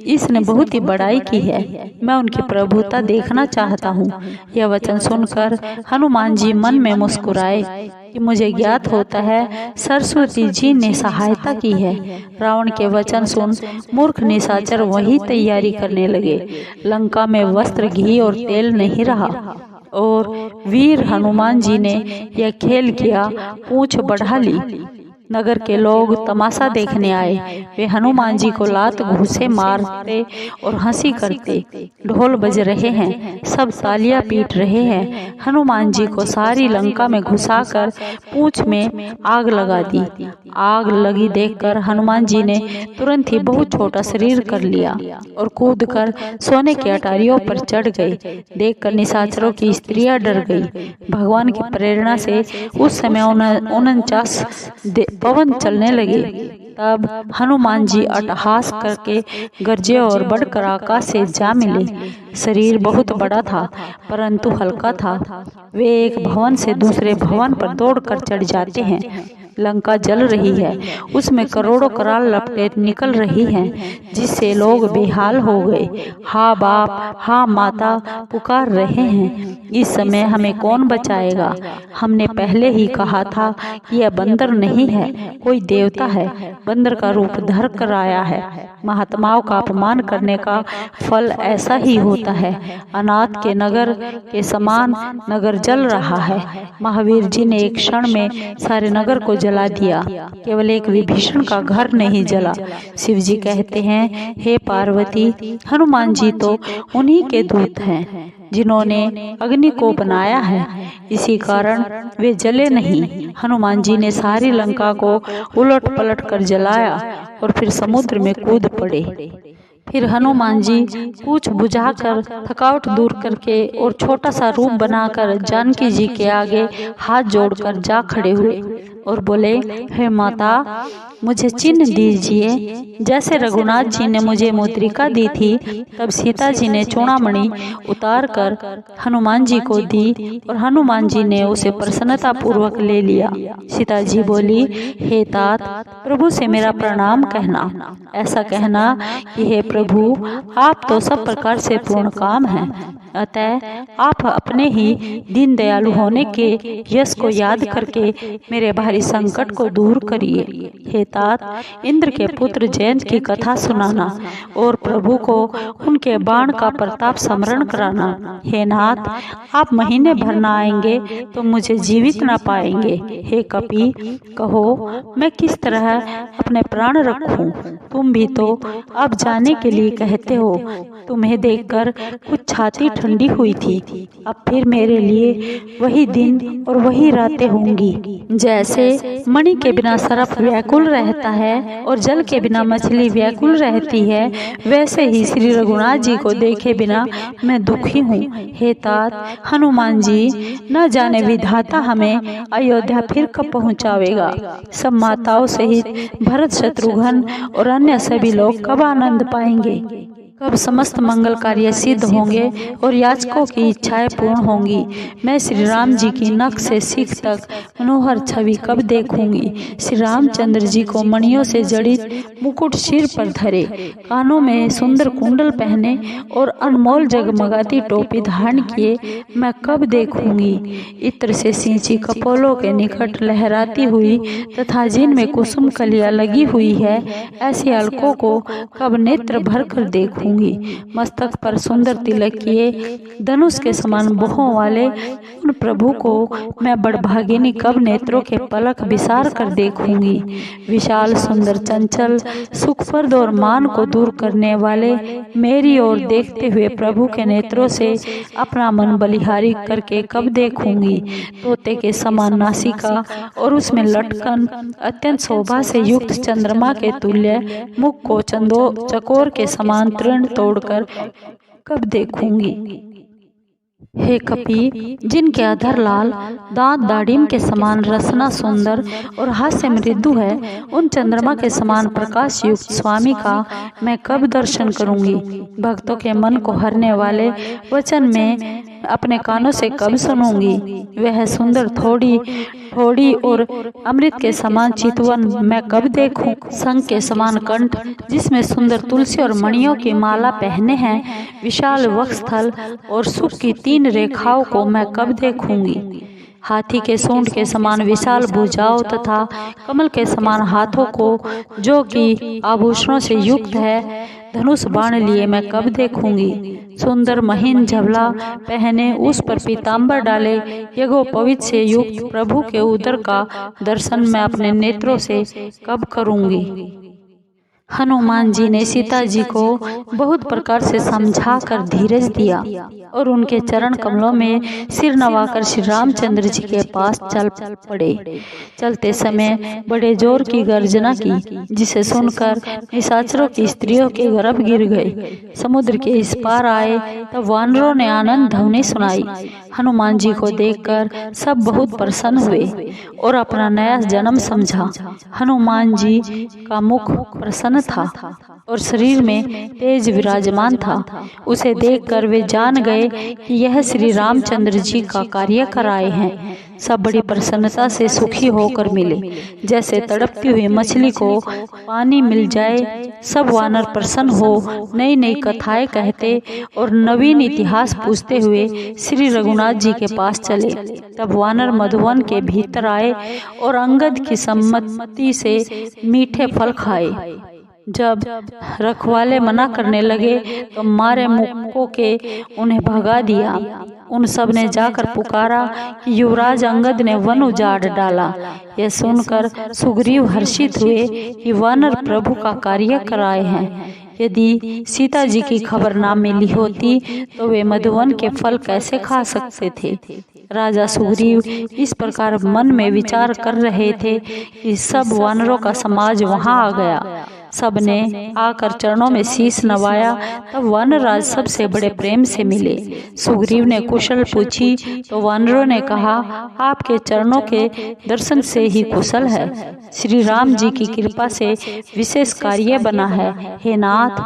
Speaker 1: इसने बहुत ही बड़ाई की है। मैं उनकी प्रभुता देखना चाहता हूँ। यह वचन सुनकर हनुमान जी मन में मुस्कुराए कि मुझे ज्ञात होता है सरस्वती जी ने सहायता की है। रावण के वचन सुन मूर्ख निशाचर वही तैयारी करने लगे। लंका में वस्त्र, घी और तेल नहीं रहा और वीर हनुमान जी ने यह खेल किया, पूंछ बढ़ा ली। नगर के लोग तमाशा देखने आए। वे हनुमान जी को लात घूंसे मारते और हंसी करते। ढोल बज रहे हैं, सब तालियां पीट रहे हैं। हनुमान जी को सारी लंका में घुसाकर पूंछ में आग लगा दी। आग लगी देखकर हनुमान जी ने तुरंत ही बहुत छोटा शरीर कर लिया और कूदकर सोने की अटारियों पर चढ़ गए। देखकर निशाचरों की स्त्रियां डर गई। भगवान की प्रेरणा से उस समय 49 पवन चलने लगे। तब हनुमान जी अट्टहास करके गरजे और बढ़कर आकाश से जा मिले। शरीर बहुत बड़ा था परंतु हल्का था। वे एक भवन से दूसरे भवन पर दौड़कर चढ़ जाते हैं। लंका जल रही है, उसमें करोड़ों कराल लपटें निकल रही हैं, जिससे लोग बेहाल हो गए। हाँ बाप, हाँ माता पुकार रहे हैं, इस समय हमें कौन बचाएगा? हमने पहले ही कहा था कि यह बंदर नहीं है, कोई देवता है, बंदर का रूप धर कर आया है। महात्माओं का अपमान करने का फल ऐसा ही होता है। अनाथ के नगर के समान नगर जल रहा है। महावीर जी ने एक क्षण में सारे नगर को जला दिया, केवल एक विभीषण का घर नहीं जला। शिव जी कहते हैं, हे पार्वती, हनुमान जी तो उन्हीं के दूत हैं जिन्होंने अग्नि को बनाया है, इसी कारण वे जले नहीं। हनुमान जी ने सारी लंका को उलट पलट कर जलाया और फिर समुद्र में कूद पड़े। फिर हनुमान जी पूछ बुझाकर, थकावट दूर करके और छोटा सा रूप बनाकर जानकी जी के आगे हाथ जोड़कर जा खड़े हुए और बोले, हे माता, मुझे चिन्ह दीजिए। जैसे रघुनाथ जी ने मुझे मुद्रिका दी थी, तब सीता जी ने चूड़ामणि उतार कर हनुमान जी को दी और हनुमान जी ने उसे प्रसन्नता पूर्वक ले लिया। सीता जी बोली, हे तात, प्रभु से मेरा प्रणाम कहना। ऐसा कहना कि हे प्रभु, आप तो सब प्रकार से पूर्ण काम हैं, अतः आप अपने ही दीन दयालु होने के यश को याद करके मेरे भारी संकट को दूर करिए। हे तात, इंद्र के पुत्र जयंत की कथा सुनाना और प्रभु को उनके बाण का प्रताप स्मरण कराना। हे नाथ, आप महीने भर न आएंगे तो मुझे जीवित न पाएंगे। हे कपि, कहो मैं किस तरह अपने प्राण रखूं? तुम भी तो अब जाने के लिए कहते हो। तुम्हें देखकर कुछ छाती ठंडी हुई थी, अब फिर मेरे लिए वही दिन और वही रातें होंगी। जैसे मणि के बिना सर्प व्याकुल रहता है और जल के बिना मछली व्याकुल रहती है, वैसे ही श्री रघुनाथ जी को देखे बिना मैं दुखी हूँ। हे तात, हनुमान जी, न जाने विधाता हमें अयोध्या फिर कब पहुँचावेगा? सब माताओं सहित भरत, शत्रुघ्न और अन्य सभी लोग कब आनंद पाएंगे? कब समस्त मंगल कार्य सिद्ध होंगे और याचकों की इच्छाएं पूर्ण होंगी? मैं श्री राम जी की नख से सिख तक मनोहर छवि कब देखूंगी? श्री रामचंद्र जी को मणियों से जड़ित मुकुट सिर पर धरे, कानों में सुंदर कुंडल पहने और अनमोल जगमगाती टोपी धारण किए मैं कब देखूंगी? इत्र से सिंची कपोलों के निकट लहराती हुई तथा जिनमें कुसुम कलियां लगी हुई है, ऐसी अलकों को कब नेत्र भर कर देखूंगी? मस्तक पर सुंदर तिलक किए धनुष के समान भुजों वाले उन प्रभु को मैं बड़भागिनी कब नेत्रों के पलक विसार कर देखूंगी? विशाल, सुंदर, चंचल, सुखप्रद और मान को दूर करने वाले मेरी ओर देखते हुए प्रभु के नेत्रों से अपना मन बलिहारी करके कब देखूंगी? तोते के समान नासिका और उसमें लटकन अत्यंत शोभा से युक्त चंद्रमा के तुल्य मुख को चकोर के समान तृण तोड़कर कब देखूंगी? हे कपि, जिनके अधर लाल, दांत दाढ़िम के समान रसना सुंदर और हास्य मृदु है, उन चंद्रमा के समान प्रकाश युक्त स्वामी का मैं कब दर्शन करूंगी? भक्तों के मन को हरने वाले वचन में अपने कानों से कब सुनूंगी? वह सुंदर थोड़ी और अमृत के समान चितवन मैं कब देखूं? शंख के समान कंठ, जिसमें सुंदर तुलसी और मणियों की माला पहने हैं, विशाल वक्षस्थल और सुख की 3 रेखाओं को मैं कब देखूंगी? हाथी के सूंड के समान विशाल भुजाओं तथा कमल के समान हाथों को, जो कि आभूषणों से युक्त है, धनुष बाण लिए मैं कब देखूंगी? सुंदर महीन झबला पहने, उस पर पीताम्बर डाले, यज्ञोपवीत से युक्त प्रभु के उदर का दर्शन मैं अपने नेत्रों से कब करूंगी? हनुमान जी ने सीता जी को बहुत प्रकार से समझाकर धीरज दिया और उनके चरण कमलों में सिर नवाकर श्री रामचंद्र जी के पास चल पड़े। चलते समय बड़े जोर की गर्जना की, जिसे सुनकर निशाचरों की स्त्रियों के गर्भ गिर गए। समुद्र के इस पार आए तब वानरों ने आनंद ध्वनि सुनाई। हनुमान जी को देखकर सब बहुत प्रसन्न हुए और अपना नया जन्म समझा। हनुमान जी का मुख प्रसन्न था और शरीर में तेज विराजमान था। उसे देखकर वे जान गए कि यह श्री रामचंद्र जी का कार्य कर आए हैं। सब बड़ी प्रसन्नता से सुखी होकर मिले। जैसे तड़पती हुई मछली को पानी मिल जाए, सब वानर प्रसन्न हो नई नई कथाएं कहते और नवीन इतिहास पूछते हुए श्री रघुनाथ जी के पास चले। तब वानर मधुवन के भीतर आए और अंगद की सम्मति से मीठे फल खाए। जब रखवाले मना करने लगे तो मारे मुक्कों के उन्हें भगा दिया। उन सब ने जाकर पुकारा कि युवराज अंगद ने वन उजाड़ डाला। यह सुनकर सुग्रीव हर्षित हुए कि वानर प्रभु का कार्य कराए हैं। यदि सीता जी की खबर ना मिली होती तो वे मधुवन के फल कैसे खा सकते थे। राजा सुग्रीव इस प्रकार मन में विचार कर रहे थे कि सब वानरों का समाज वहां आ गया। सबने आकर चरणों में शीश नवाया। तब वानरराज सबसे बड़े प्रेम से मिले। सुग्रीव ने कुशल पूछी तो वानरों ने कहा, आपके चरणों के दर्शन से ही कुशल है। श्री राम जी की कृपा से विशेष कार्य बना है। हे नाथ,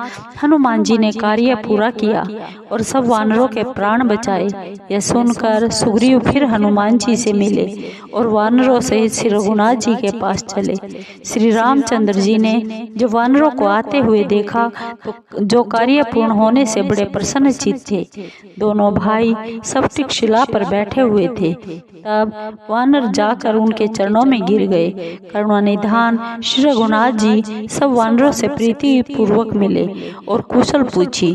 Speaker 1: हनुमान जी ने कार्य पूरा किया और सब वानरों के प्राण बचाए। यह सुनकर सुग्रीव फिर हनुमान जी से मिले और वानरों सहित श्री रघुनाथ जी के पास चले। श्री रामचंद्र जी ने जब वानरों को आते हुए देखा तो जो कार्य पूर्ण होने से बड़े प्रसन्न चित्त थे। दोनों भाई सप्तिक शिला पर बैठे हुए थे। तब वानर जाकर उनके चरणों में गिर गए। करुणानिधान श्री रघुनाथ जी सब वानरों से प्रीति पूर्वक मिले और कुशल पूछी।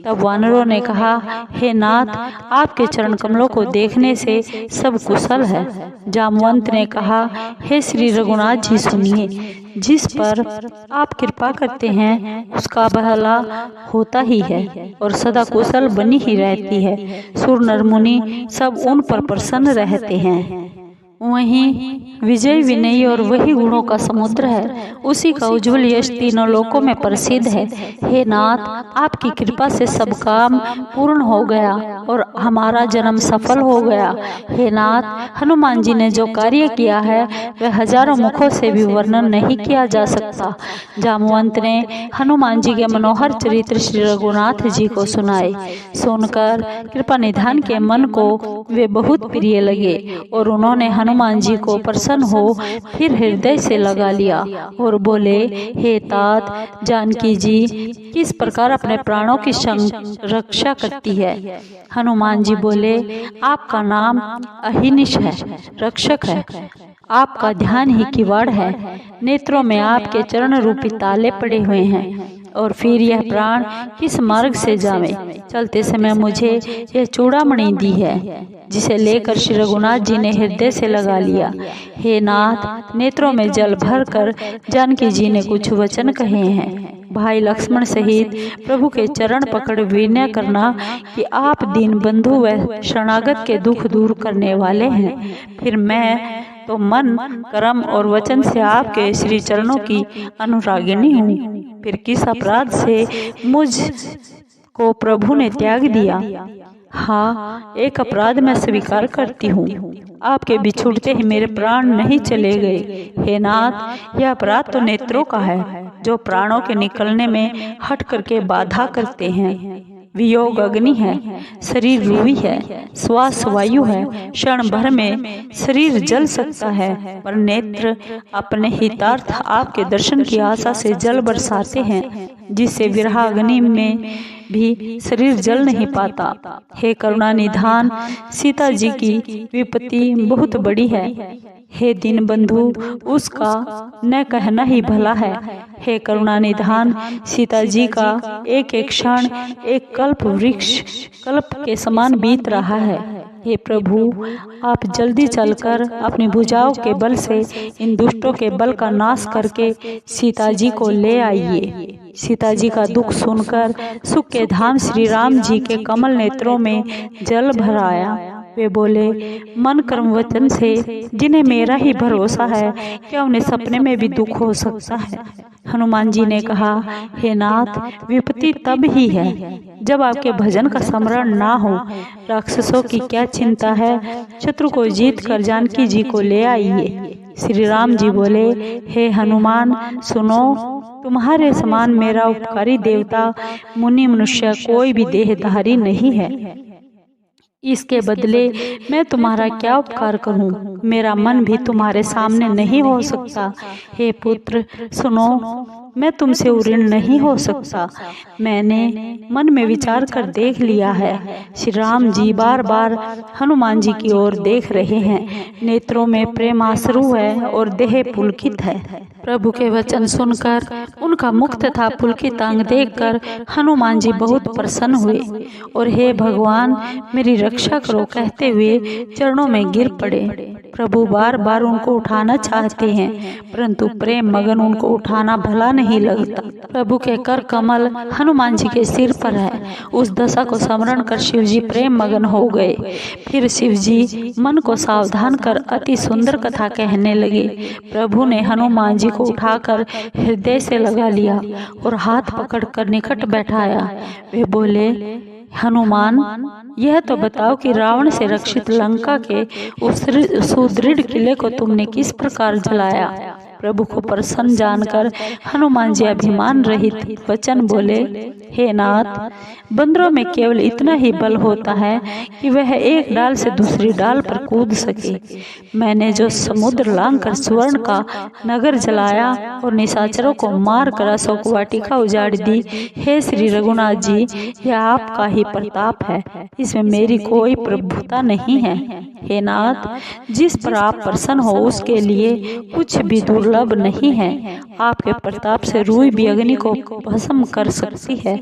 Speaker 1: तब वानरों ने कहा, हे नाथ, आपके चरण कमलों को देखने से सब कुशल है। जामवंत ने कहा, हे श्री रघुनाथ जी सुनिए, जिस पर आप कृपा करते हैं उसका भला होता ही है और सदा कुशल बनी ही रहती है। सुर नर मुनि सब उन पर प्रसन्न रहते हैं। वहीं विजय विनयी और वही गुणों का समुद्र है। उसी का उज्जवल यश तीनों लोकों में प्रसिद्ध है। हे नाथ, आपकी कृपा से सब काम पूर्ण हो गया और हमारा जन्म सफल हो गया। हे नाथ, हनुमान जी ने जो कार्य किया है वह हजारों मुखों से भी वर्णन नहीं किया जा सकता। जामवंत ने हनुमान जी के मनोहर चरित्र श्री रघुनाथ जी को सुनाए। सुनकर कृपा निधान के मन को वे बहुत प्रिय लगे और उन्होंने हनुमान जी को प्रसन्न हो फिर हृदय से लगा लिया और बोले, हे तात, जानकी जी किस प्रकार अपने प्राणों की रक्षा करती है। हनुमान जी बोले, आपका नाम अहिनिश है, रक्षक है। आपका ध्यान ही किवाड़ है। नेत्रों में आपके चरण रूपी ताले पड़े हुए हैं। और फिर यह प्राण किस मार्ग से जावे। चलते समय मुझे यह चूड़ामणि दी है, जिसे लेकर श्री रघुनाथ जी ने हृदय से लगा लिया। हे नाथ, नेत्रों में जल भर कर जानकी जी ने कुछ वचन कहे हैं। भाई लक्ष्मण सहित प्रभु के चरण पकड़ विनय करना कि आप दीन बंधु व शरणागत के दुख दूर करने वाले हैं। फिर मैं तो मन, कर्म और वचन से आपके श्री चरणों की अनुरागिणी हूँ। फिर किस अपराध से मुझ को प्रभु ने त्याग दिया। हाँ, एक अपराध मैं स्वीकार करती हूँ। आपके बिछुड़ते ही मेरे प्राण नहीं चले गए। हे नाथ, यह अपराध तो नेत्रों का है, जो प्राणों के निकलने में हट करके बाधा करते हैं। वियोग अग्नि है, शरीर रूवी है, श्वास वायु है। क्षण भर में शरीर जल सकता है, पर नेत्र अपने हितार्थ आपके दर्शन की आशा से जल बरसाते हैं, जिससे विरह अग्नि में भी शरीर जल नहीं पाता। हे करुणा निधान, सीता जी की विपत्ति बहुत बड़ी है। हे दीन बंधु, उसका न कहना ही भला है। हे करुणा निधान, सीता जी का एक एक क्षण एक कल्प वृक्ष कल्प के समान बीत रहा है। हे प्रभु, आप जल्दी चलकर अपनी भुजाओं के बल से इन दुष्टों के बल का नाश करके सीता जी को ले आइए। सीता जी का दुख सुनकर सुख के धाम श्री राम जी के कमल नेत्रों में जल भर आया। वे बोले, मन कर्म वचन से जिन्हें मेरा ही भरोसा है, क्या उन्हें सपने में भी दुख हो सकता है। हनुमान जी ने कहा, हे नाथ, विपत्ति तब ही है जब आपके भजन का स्मरण ना हो। राक्षसों की क्या चिंता है, शत्रु को जीत कर जानकी जी को ले आइए। श्री राम जी बोले, हे हनुमान सुनो, तुम्हारे समान मेरा उपकारी देवता मुनि मनुष्य कोई भी देहधारी नहीं है। इसके बदले मैं तुम्हारा क्या उपकार करूं? मेरा मन भी तुम्हारे सामने नहीं हो सकता। हे पुत्र सुनो, मैं तुमसे ऋण नहीं हो सकता। मैंने मन में विचार कर देख लिया है। श्री राम जी बार बार हनुमान जी की ओर देख रहे हैं। नेत्रों में प्रेम आंसू है और देह पुलकित है। प्रभु के वचन सुनकर, उनका मुख तथा पुलकित अंग देखकर हनुमान जी बहुत प्रसन्न हुए और हे भगवान मेरी रक्षा करो कहते हुए चरणों में गिर पड़े। प्रभु बार बार उनको उठाना चाहते हैं, परंतु प्रेम मगन उनको उठाना भला नहीं लगता। प्रभु के कर कमल हनुमान जी के सिर पर है। उस दशा को स्मरण कर शिव जी प्रेम मगन हो गए। फिर शिव जी मन को सावधान कर अति सुंदर कथा कहने लगे। प्रभु ने हनुमान जी को उठाकर हृदय से लगा लिया और हाथ पकड़कर निकट बैठाया। वे बोले, हनुमान यह तो बताओ कि रावण से रक्षित लंका के उस सुदृढ़ किले को तुमने किस प्रकार जलाया? प्रभु को प्रसन्न जानकर हनुमान जी अभिमान रहित वचन बोले, हे नाथ, बंदरों में केवल इतना ही बल होता है कि वह एक डाल से दूसरी डाल पर कूद सके। मैंने जो समुद्र लांघकर सुवर्ण का नगर जलाया और निशाचरों को मार कर अशोक वाटिका उजाड़ दी, हे श्री रघुनाथ जी, यह आपका ही प्रताप है, इसमें मेरी कोई प्रभुता नहीं है। हे नाथ, जिस पर आप प्रसन्न हो उसके लिए कुछ भी दुर्लभ नहीं है। आपके प्रताप से रूई भी अग्नि को भस्म कर सकती है।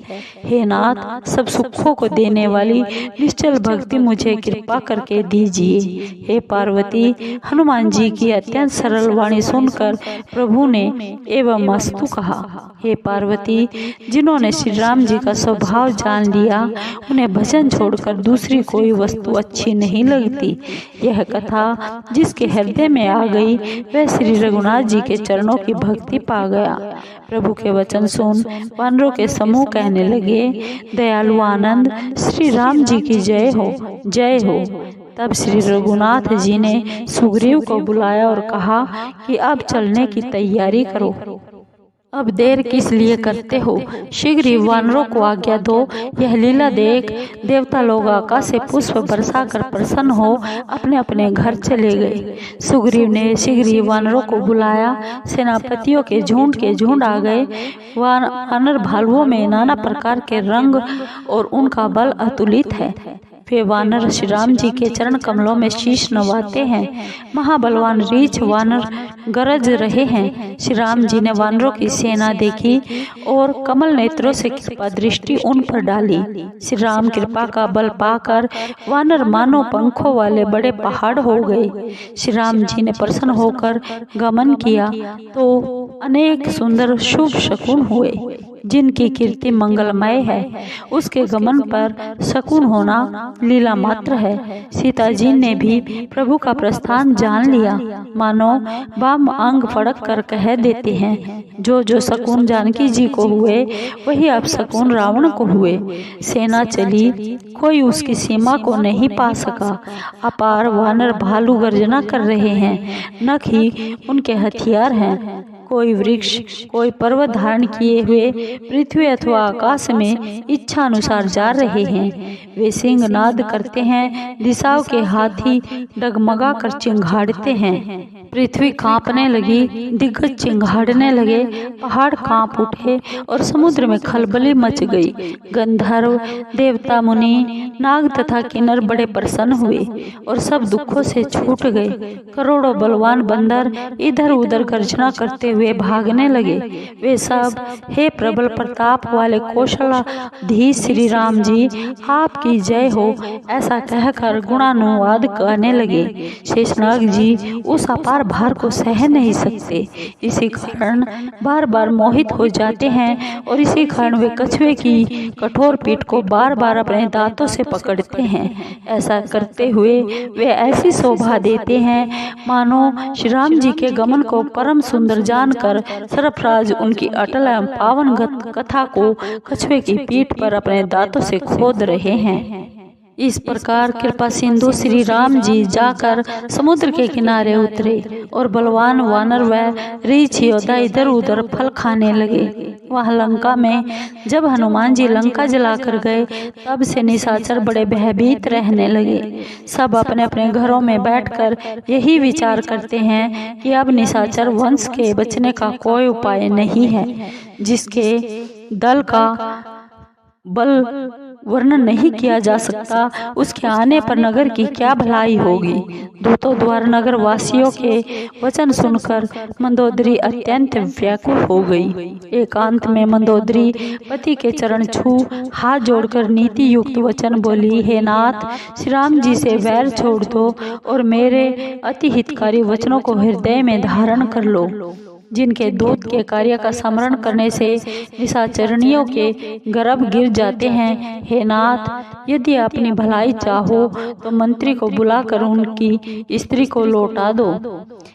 Speaker 1: हे नाथ, सब सुखों को देने वाली निश्चल भक्ति मुझे कृपा करके दीजिए। हे पार्वती, हनुमान जी की अत्यंत सरल वाणी सुनकर प्रभु ने एवं अस्तु कहा। हे पार्वती, जिन्होंने श्री राम जी का स्वभाव जान लिया, उन्हें भजन छोड़कर दूसरी कोई वस्तु अच्छी नहीं लगती। यह कथा जिसके हृदय में आ गई वह श्री रघुनाथ जी के चरणों की भक्ति पा गया। प्रभु के वचन सुन वानरों के समूह कहने लगे, दयालु आनंद श्री राम जी की जय हो, जय हो। तब श्री रघुनाथ जी ने सुग्रीव को बुलाया और कहा कि अब चलने की तैयारी करो। अब देर किस लिए करते हो? शीघ्र ही वानरों को आज्ञा दो। यह लीला देख देवता लोग आकाश से पुष्प बरसा कर प्रसन्न हो अपने अपने घर चले गए। सुग्रीव ने शीघ्र ही वानरों को बुलाया। सेनापतियों के झुंड आ गए। वानर भालुओं में नाना प्रकार के रंग और उनका बल अतुलित है। वे वानर श्री राम जी के चरण कमलों में शीश नवाते हैं। महाबलवान रीछ वानर गरज रहे हैं। श्री राम जी ने वानरों की सेना देखी और कमल नेत्रों से कृपा दृष्टि उन पर डाली। श्री राम कृपा का बल पाकर वानर मानो पंखों वाले बड़े पहाड़ हो गए। श्री राम जी ने प्रसन्न होकर गमन किया तो अनेक सुंदर शुभ शकुन हुए। जिनकी कीर्ति मंगलमय है, उसके गमन पर शकुन होना लीला मात्र है। सीता जी ने भी प्रभु का प्रस्थान जान लिया। मानो वाम अंग फड़क कर कह देते हैं, जो जो शकुन जानकी जी को हुए वही अब शकुन रावण को हुए। सेना चली, कोई उसकी सीमा को नहीं पा सका। अपार वानर भालू गर्जना कर रहे हैं, नख ही उनके हथियार हैं। कोई वृक्ष, कोई पर्वत धारण किए हुए पृथ्वी अथवा आकाश में इच्छा अनुसार जा रहे हैं। वे सिंह नाद करते हैं, दिशाओं के हाथी डगमगा कर चिंघाड़ते हैं। पृथ्वी कांपने लगी, दिग्गज चिंघाड़ने लगे, पहाड़ कांप उठे और समुद्र में खलबली मच गई। गंधर्व, देवता, मुनि, नाग तथा किन्नर बड़े प्रसन्न हुए और सब दुखों से छूट गए। करोड़ों बलवान बंदर इधर उधर गर्जना करते हुए भागने लगे। वे सब, हे प्रबल प्रताप वाले कौशलाधीश श्री राम जी, आपकी जय हो, ऐसा कहकर गुणानुवाद करने लगे। शेषनाग जी उस अपार भार को सह नहीं सकते, इसी कारण बार बार मोहित हो जाते हैं और इसी कारण वे कछुए की कठोर पीठ को बार बार अपने दांतों से पकड़ते हैं। ऐसा करते हुए वे ऐसी शोभा देते हैं मानो श्री राम जी के गमन को परम सुंदर जानकर सरफराज उनकी अटल एवं पावन कथा को कछुए की पीठ पर अपने दांतों से खोद रहे हैं। इस प्रकार कृपा सिंधु श्री राम जी जाकर समुद्र के किनारे उतरे और बलवान वानर व रीछ योद्धा इधर उधर फल खाने लगे। वह लंका में जब हनुमान जी लंका जलाकर गए तब से निशाचर बड़े भयभीत रहने लगे। सब अपने अपने घरों में बैठकर यही विचार करते हैं कि अब निशाचर वंश के बचने का कोई उपाय नहीं है। जिसके दल का बल वर्णन नहीं किया जा सकता, उसके आने पर नगर की क्या भलाई होगी। दूतों द्वारा नगर वासियों के वचन सुनकर मंदोदरी अत्यंत व्याकुल हो गई। एकांत में मंदोदरी पति के चरण छू हाथ जोड़कर नीति युक्त वचन बोली, हे नाथ, श्री राम जी से वैर छोड़ दो और मेरे अति हितकारी वचनों को हृदय में धारण कर लो। जिनके दूत के कार्य का स्मरण करने से निशाचरणियों के गर्भ गिर जाते हैं। हे नाथ, यदि अपनी भलाई चाहो तो मंत्री को बुलाकर उनकी स्त्री को लौटा दो।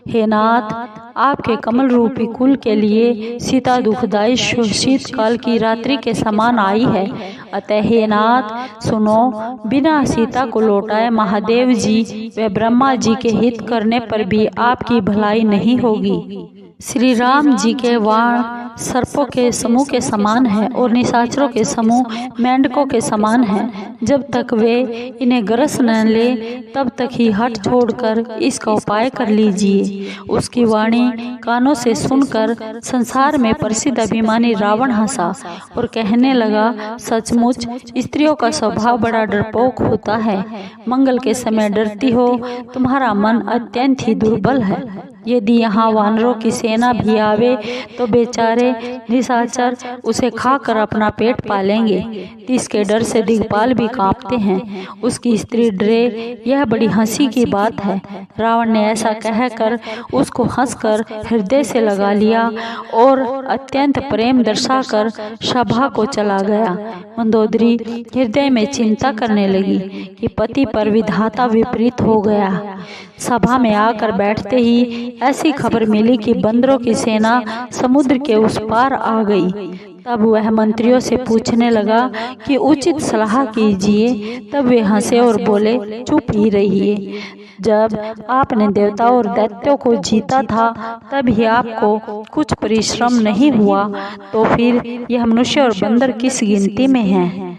Speaker 1: हे नाथ, आपके कमल रूपी कुल के लिए सीता दुखदायी शीतकाल की रात्रि के समान आई है। अतः हे नाथ सुनो, बिना सीता को लौटाए महादेव जी व ब्रह्मा जी के हित करने पर भी आपकी भलाई नहीं होगी। श्री राम जी के वाण सर्पों के समूह के समान है और निशाचरों के समूह मेंढकों के समान है। जब तक वे इन्हें ग्रस न ले तब तक ही हट छोड़कर इसका उपाय कर लीजिए। उसकी वाणी कानों से सुनकर संसार में प्रसिद्ध अभिमानी रावण हंसा और कहने लगा, सचमुच स्त्रियों का स्वभाव बड़ा डरपोक होता है। मंगल के समय डरती हो, तुम्हारा मन अत्यंत ही दुर्बल है। यदि यहाँ वानरों की सेना भी आवे तो बेचारे निशाचर उसे खाकर अपना पेट पालेंगे। इसके डर से दिग्पाल भी कांपते हैं। उसकी स्त्री डरे, यह बड़ी हंसी की बात है। रावण ने ऐसा कहकर उसको हंसकर हृदय से लगा लिया और अत्यंत प्रेम दर्शाकर सभा को चला गया। मंदोदरी हृदय में चिंता करने लगी कि पति पर विधाता विपरीत हो गया। सभा में आकर बैठते ही ऐसी खबर मिली कि बंदरों की सेना समुद्र के उस पार आ गई। तब वह मंत्रियों से पूछने लगा कि उचित सलाह कीजिए। तब वे हंसे और बोले, चुप ही रहिए। जब आपने देवताओं और दैत्यों को जीता था तब ही आपको कुछ परिश्रम नहीं हुआ, तो फिर यह मनुष्य और बंदर किस गिनती में हैं?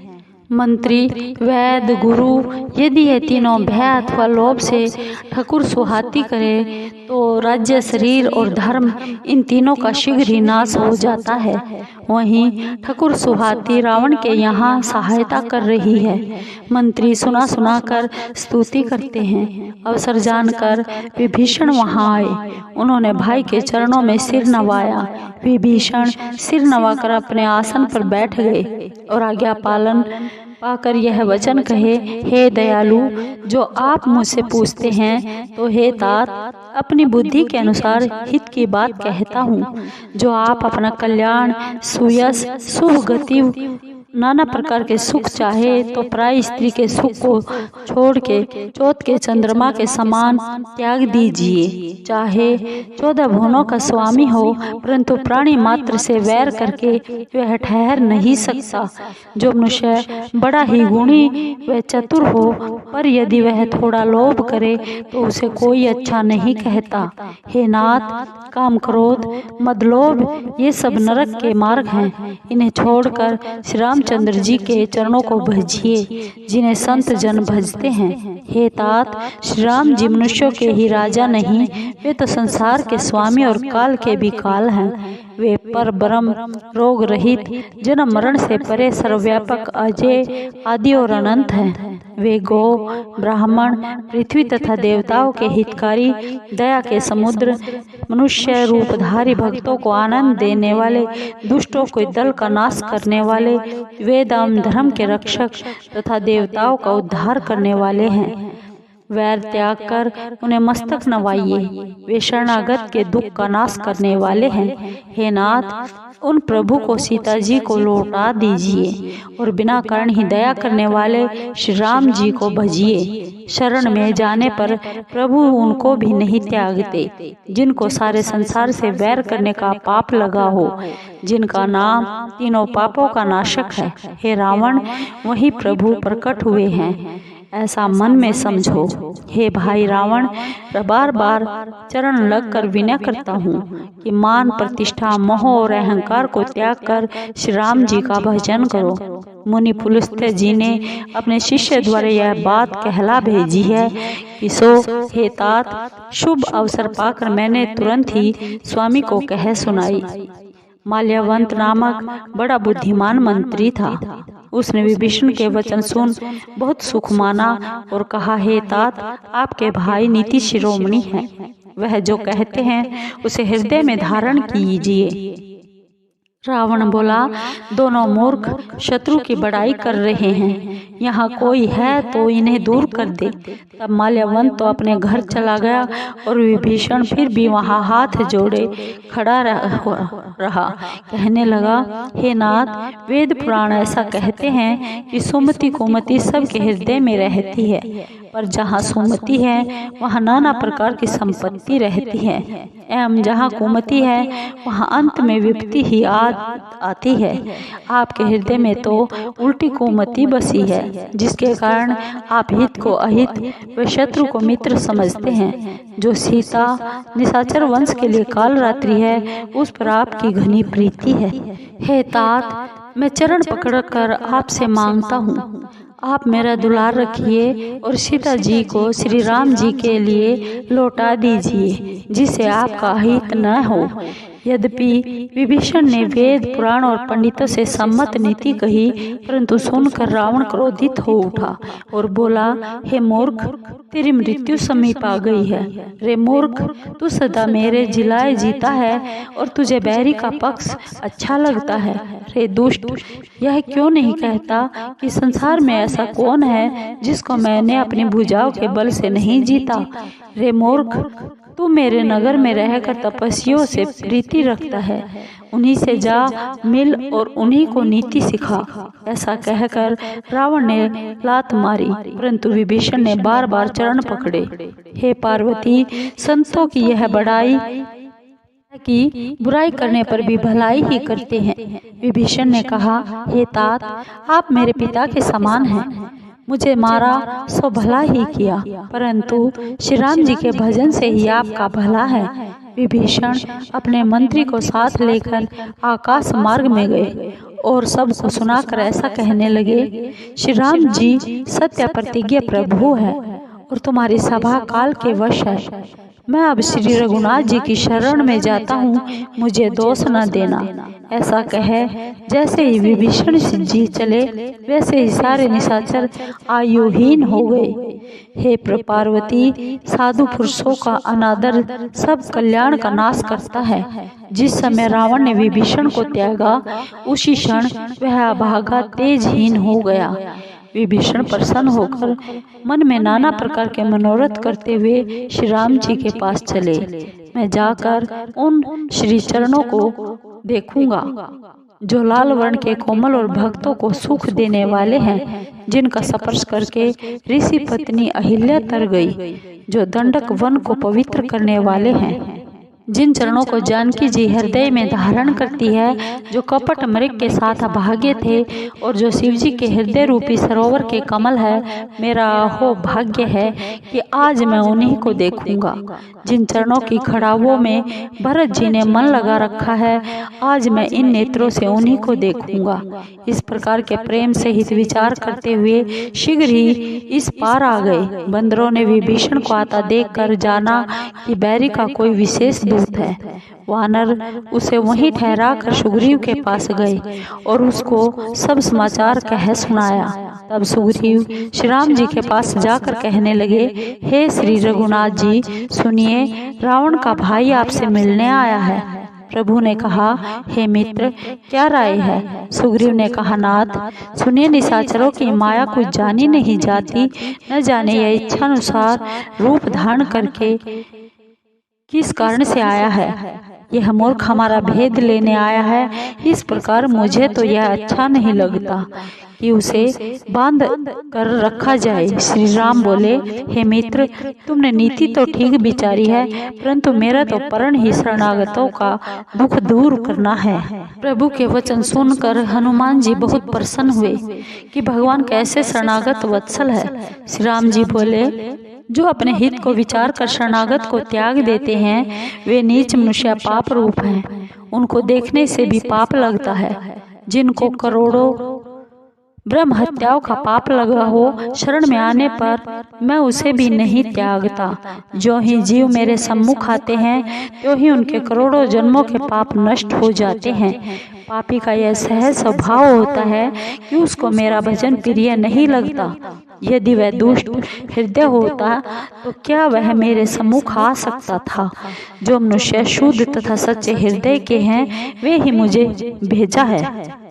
Speaker 1: मंत्री, वैद्य, गुरु यदि ये तीनों भय अथवा लोभ से ठकुर सुहाती करे तो राज्य, शरीर और धर्म इन तीनों का शीघ्र ही नाश हो जाता है। वहीं ठकुर सुहाती रावण के यहाँ सहायता कर रही है। मंत्री सुना सुना कर स्तुति करते हैं। अवसर जानकर विभीषण वहाँ आए। उन्होंने भाई के चरणों में सिर नवाया। विभीषण सिर नवाकर अपने आसन पर बैठ गए और आज्ञा पालन पाकर यह वचन कहे, हे दयालु, जो आप मुझसे पूछते हैं तो हे तात, अपनी बुद्धि के अनुसार हित की बात कहता हूँ। जो आप अपना कल्याण, सुयश, शुभ गति, नाना प्रकार के सुख चाहे तो पराई स्त्री के सुख को छोड़ के चौथ के चंद्रमा के समान त्याग दीजिए। चाहे 14 भुवनों का स्वामी हो, परंतु प्राणी मात्र से वैर करके वह ठहर नहीं सकता। जो मनुष्य बड़ा ही गुणी व चतुर हो, पर यदि वह थोड़ा लोभ करे तो उसे कोई अच्छा नहीं कहता। हे नाथ, काम, क्रोध, मदलोभ ये सब नरक के मार्ग हैं। इन्हें छोड़कर श्री रामचंद्र जी के चरणों को भजिए, जिन्हें संत जन भजते हैं। हे तात, श्री राम जी मनुष्यों के ही राजा नहीं, वे तो संसार के स्वामी और काल के भी काल हैं। वे पर ब्रह्म, रोग रहित, जन्म मरण से परे, सर्वव्यापक, अजय, आदि और अनंत हैं। वे गो, ब्राह्मण, पृथ्वी तथा देवताओं के हितकारी, दया के समुद्र, मनुष्य रूपधारी भक्तों को आनंद देने वाले, दुष्टों को दल का नाश करने वाले, वेद एवं धर्म के रक्षक तथा देवताओं का उद्धार करने वाले हैं। वैर त्याग कर उन्हें मस्तक नवाइए। वे शरणागत के दुख का नाश करने वाले हैं। हे नाथ, उन प्रभु को सीता जी को लौटा दीजिए और बिना कारण ही दया करने वाले श्री राम जी को भजिए। शरण में जाने पर प्रभु उनको भी नहीं त्यागते जिनको सारे संसार से वैर करने का पाप लगा हो, जिनका नाम तीनों पापों का नाशक है। हे रावण, वही प्रभु प्रकट हुए हैं, ऐसा मन में समझो। हे भाई रावण, बार बार चरण लगकर विनय करता हूँ कि मान, प्रतिष्ठा, मोह और अहंकार को त्याग कर श्री राम जी का भजन करो। मुनि पुलस्त्य जी ने अपने शिष्य द्वारा यह बात कहला भेजी है कि सो हे तात, शुभ अवसर पाकर मैंने तुरंत ही स्वामी को कह सुनाई। माल्यवंत नामक बड़ा बुद्धिमान मंत्री था। उसने विभीषण के वचन सुन बहुत सुख माना और कहा, हे तात, आपके भाई नीति शिरोमणि हैं, वह जो कहते हैं उसे हृदय में धारण कीजिए। रावण बोला, दोनों मूर्ख शत्रु की बड़ाई कर रहे हैं, यहाँ कोई है तो इन्हें दूर कर दे। तब माल्यवंत तो अपने घर चला गया और विभीषण फिर भी वहाँ हाथ जोड़े खड़ा रहा। कहने लगा, हे नाथ, वेद पुराण ऐसा कहते हैं कि सुमति कुमति सबके हृदय में रहती है, पर जहाँ सुमति है वहाँ नाना प्रकार की संपत्ति रहती है, एवं जहाँ कुमति है वहाँ अंत में विपत्ति ही आती है। आपके हृदय में तो उल्टी कुमति बसी है, जिसके कारण आप हित को अहित व शत्रु को मित्र समझते हैं। जो सीता निशाचर वंश के लिए काल रात्रि है, उस पर आपकी घनी प्रीति है। हे तात, मैं चरण पकड़कर आपसे मांगता हूँ, आप मेरा दुलार रखिए और सीता जी को श्री राम जी के लिए लौटा दीजिए, जिससे आपका हित न हो। यद्यपि विभीषण ने वेद पुराण और पंडितों से सम्मत नीति कही, परंतु सुनकर रावण क्रोधित हो उठा और बोला, हे मूर्ख, तेरी मृत्यु समीप आ गई है। रे मूर्ख, तू सदा मेरे जिलाए जीता है और तुझे बैरी का पक्ष अच्छा लगता है। रे दुष्ट, यह क्यों नहीं कहता कि संसार में ऐसा कौन है जिसको मैंने अपनी भुजाओं के बल से नहीं जीता। रे मूर्ख, तू मेरे नगर में रहकर तपस्वियों से प्रीति रखता है, उन्हीं से जा मिल और उन्हीं को नीति सिखा। ऐसा कहकर रावण ने लात मारी, परंतु विभीषण ने बार बार चरण पकड़े। हे पार्वती, संतों की यह बड़ाई कि बुराई करने पर भी भलाई ही करते हैं। विभीषण ने कहा, हे तात, आप मेरे पिता के समान हैं, मुझे मारा सो भला ही किया, परंतु श्री राम जी के भजन से ही आपका भला है। विभीषण अपने मंत्री को साथ लेकर आकाश मार्ग में गए और सबको सुनाकर ऐसा कहने लगे, श्री राम जी सत्य प्रतिज्ञा प्रभु है और तुम्हारी सभा काल के वश है। मैं अब श्री रघुनाथ जी की शरण में जाता हूँ, मुझे दोष न देना। ऐसा कहे जैसे ही विभीषण जी चले, वैसे ही सारे निशाचर आयुहीन हो गए। हे पार्वती, साधु पुरुषों का अनादर सब कल्याण का नाश करता है। जिस समय रावण ने विभीषण को त्यागा, उसी क्षण वह अभागा तेजहीन हो गया। विभीषण प्रसन्न होकर मन में नाना प्रकार के मनोरथ करते हुए श्री राम जी के पास चले। मैं जाकर उन श्री चरणों को देखूंगा जो लाल वर्ण के कोमल और भक्तों को सुख देने वाले हैं, जिनका स्पर्श करके ऋषि पत्नी अहिल्या तर गई, जो दंडक वन को पवित्र करने वाले हैं। जिन चरणों को जानकी जी हृदय में धारण करती है, जो कपट मृग के साथ अभागे थे और जो शिव जी के हृदय रूपी सरोवर के कमल है, मेरा हो भाग्य है कि आज मैं उन्हीं को देखूंगा। जिन चरणों की खड़ावों में भरत जी ने मन लगा रखा है, आज मैं इन नेत्रों से उन्हीं को देखूंगा। इस प्रकार के प्रेम सहित विचार करते हुए शीघ्र ही इस पार आ गए। बंदरों ने विभीषण को आता देखकर जाना कि बैरी का कोई विशेष दूत है। वानर उसे वहीं ठहरा कर सुग्रीव के पास गए और उसको सब समाचार कह सुनाया। तब सुग्रीव श्री राम जी के पास जाकर कहने लगे, हे श्री रघुनाथ जी, सुनिए, रावण का भाई आपसे मिलने आया है। प्रभु ने कहा, हे मित्र, क्या राय है? सुग्रीव ने कहा, नाथ सुनिए, निशाचरों की माया कुछ जानी नहीं जाती, न जाने यह इच्छानुसार रूप धारण करके किस कारण से आया है। यह मूर्ख हमारा भेद लेने आया है। इस प्रकार मुझे तो यह अच्छा नहीं लगता कि उसे बांध कर रखा जाए। श्री राम बोले, हे मित्र, तुमने नीति तो ठीक विचारी है, परंतु मेरा तो प्रण ही शरणागतों का दुख दूर करना है। प्रभु के वचन सुनकर हनुमान जी बहुत प्रसन्न हुए कि भगवान कैसे शरणागत वत्सल है। श्री राम जी बोले, जो अपने हित को विचार कर शरणागत को त्याग देते हैं, वे नीच मनुष्य पाप रूप हैं। उनको देखने से भी पाप लगता है। जिनको करोड़ों ब्रह्म हत्याओं का पाप लगा हो, शरण में आने पर मैं उसे भी नहीं त्यागता। जो ही जीव मेरे सम्मुख आते हैं, तो ही उनके करोड़ों जन्मों के पाप नष्ट हो जाते हैं। पापी का यह सहज स्वभाव होता है कि उसको मेरा भजन प्रिय नहीं लगता। यदि वह दुष्ट हृदय होता तो क्या वह मेरे सम्मुख आ सकता था। जो मनुष्य शुद्ध तथा सच्चे हृदय के हैं, वे ही मुझे भेजा है,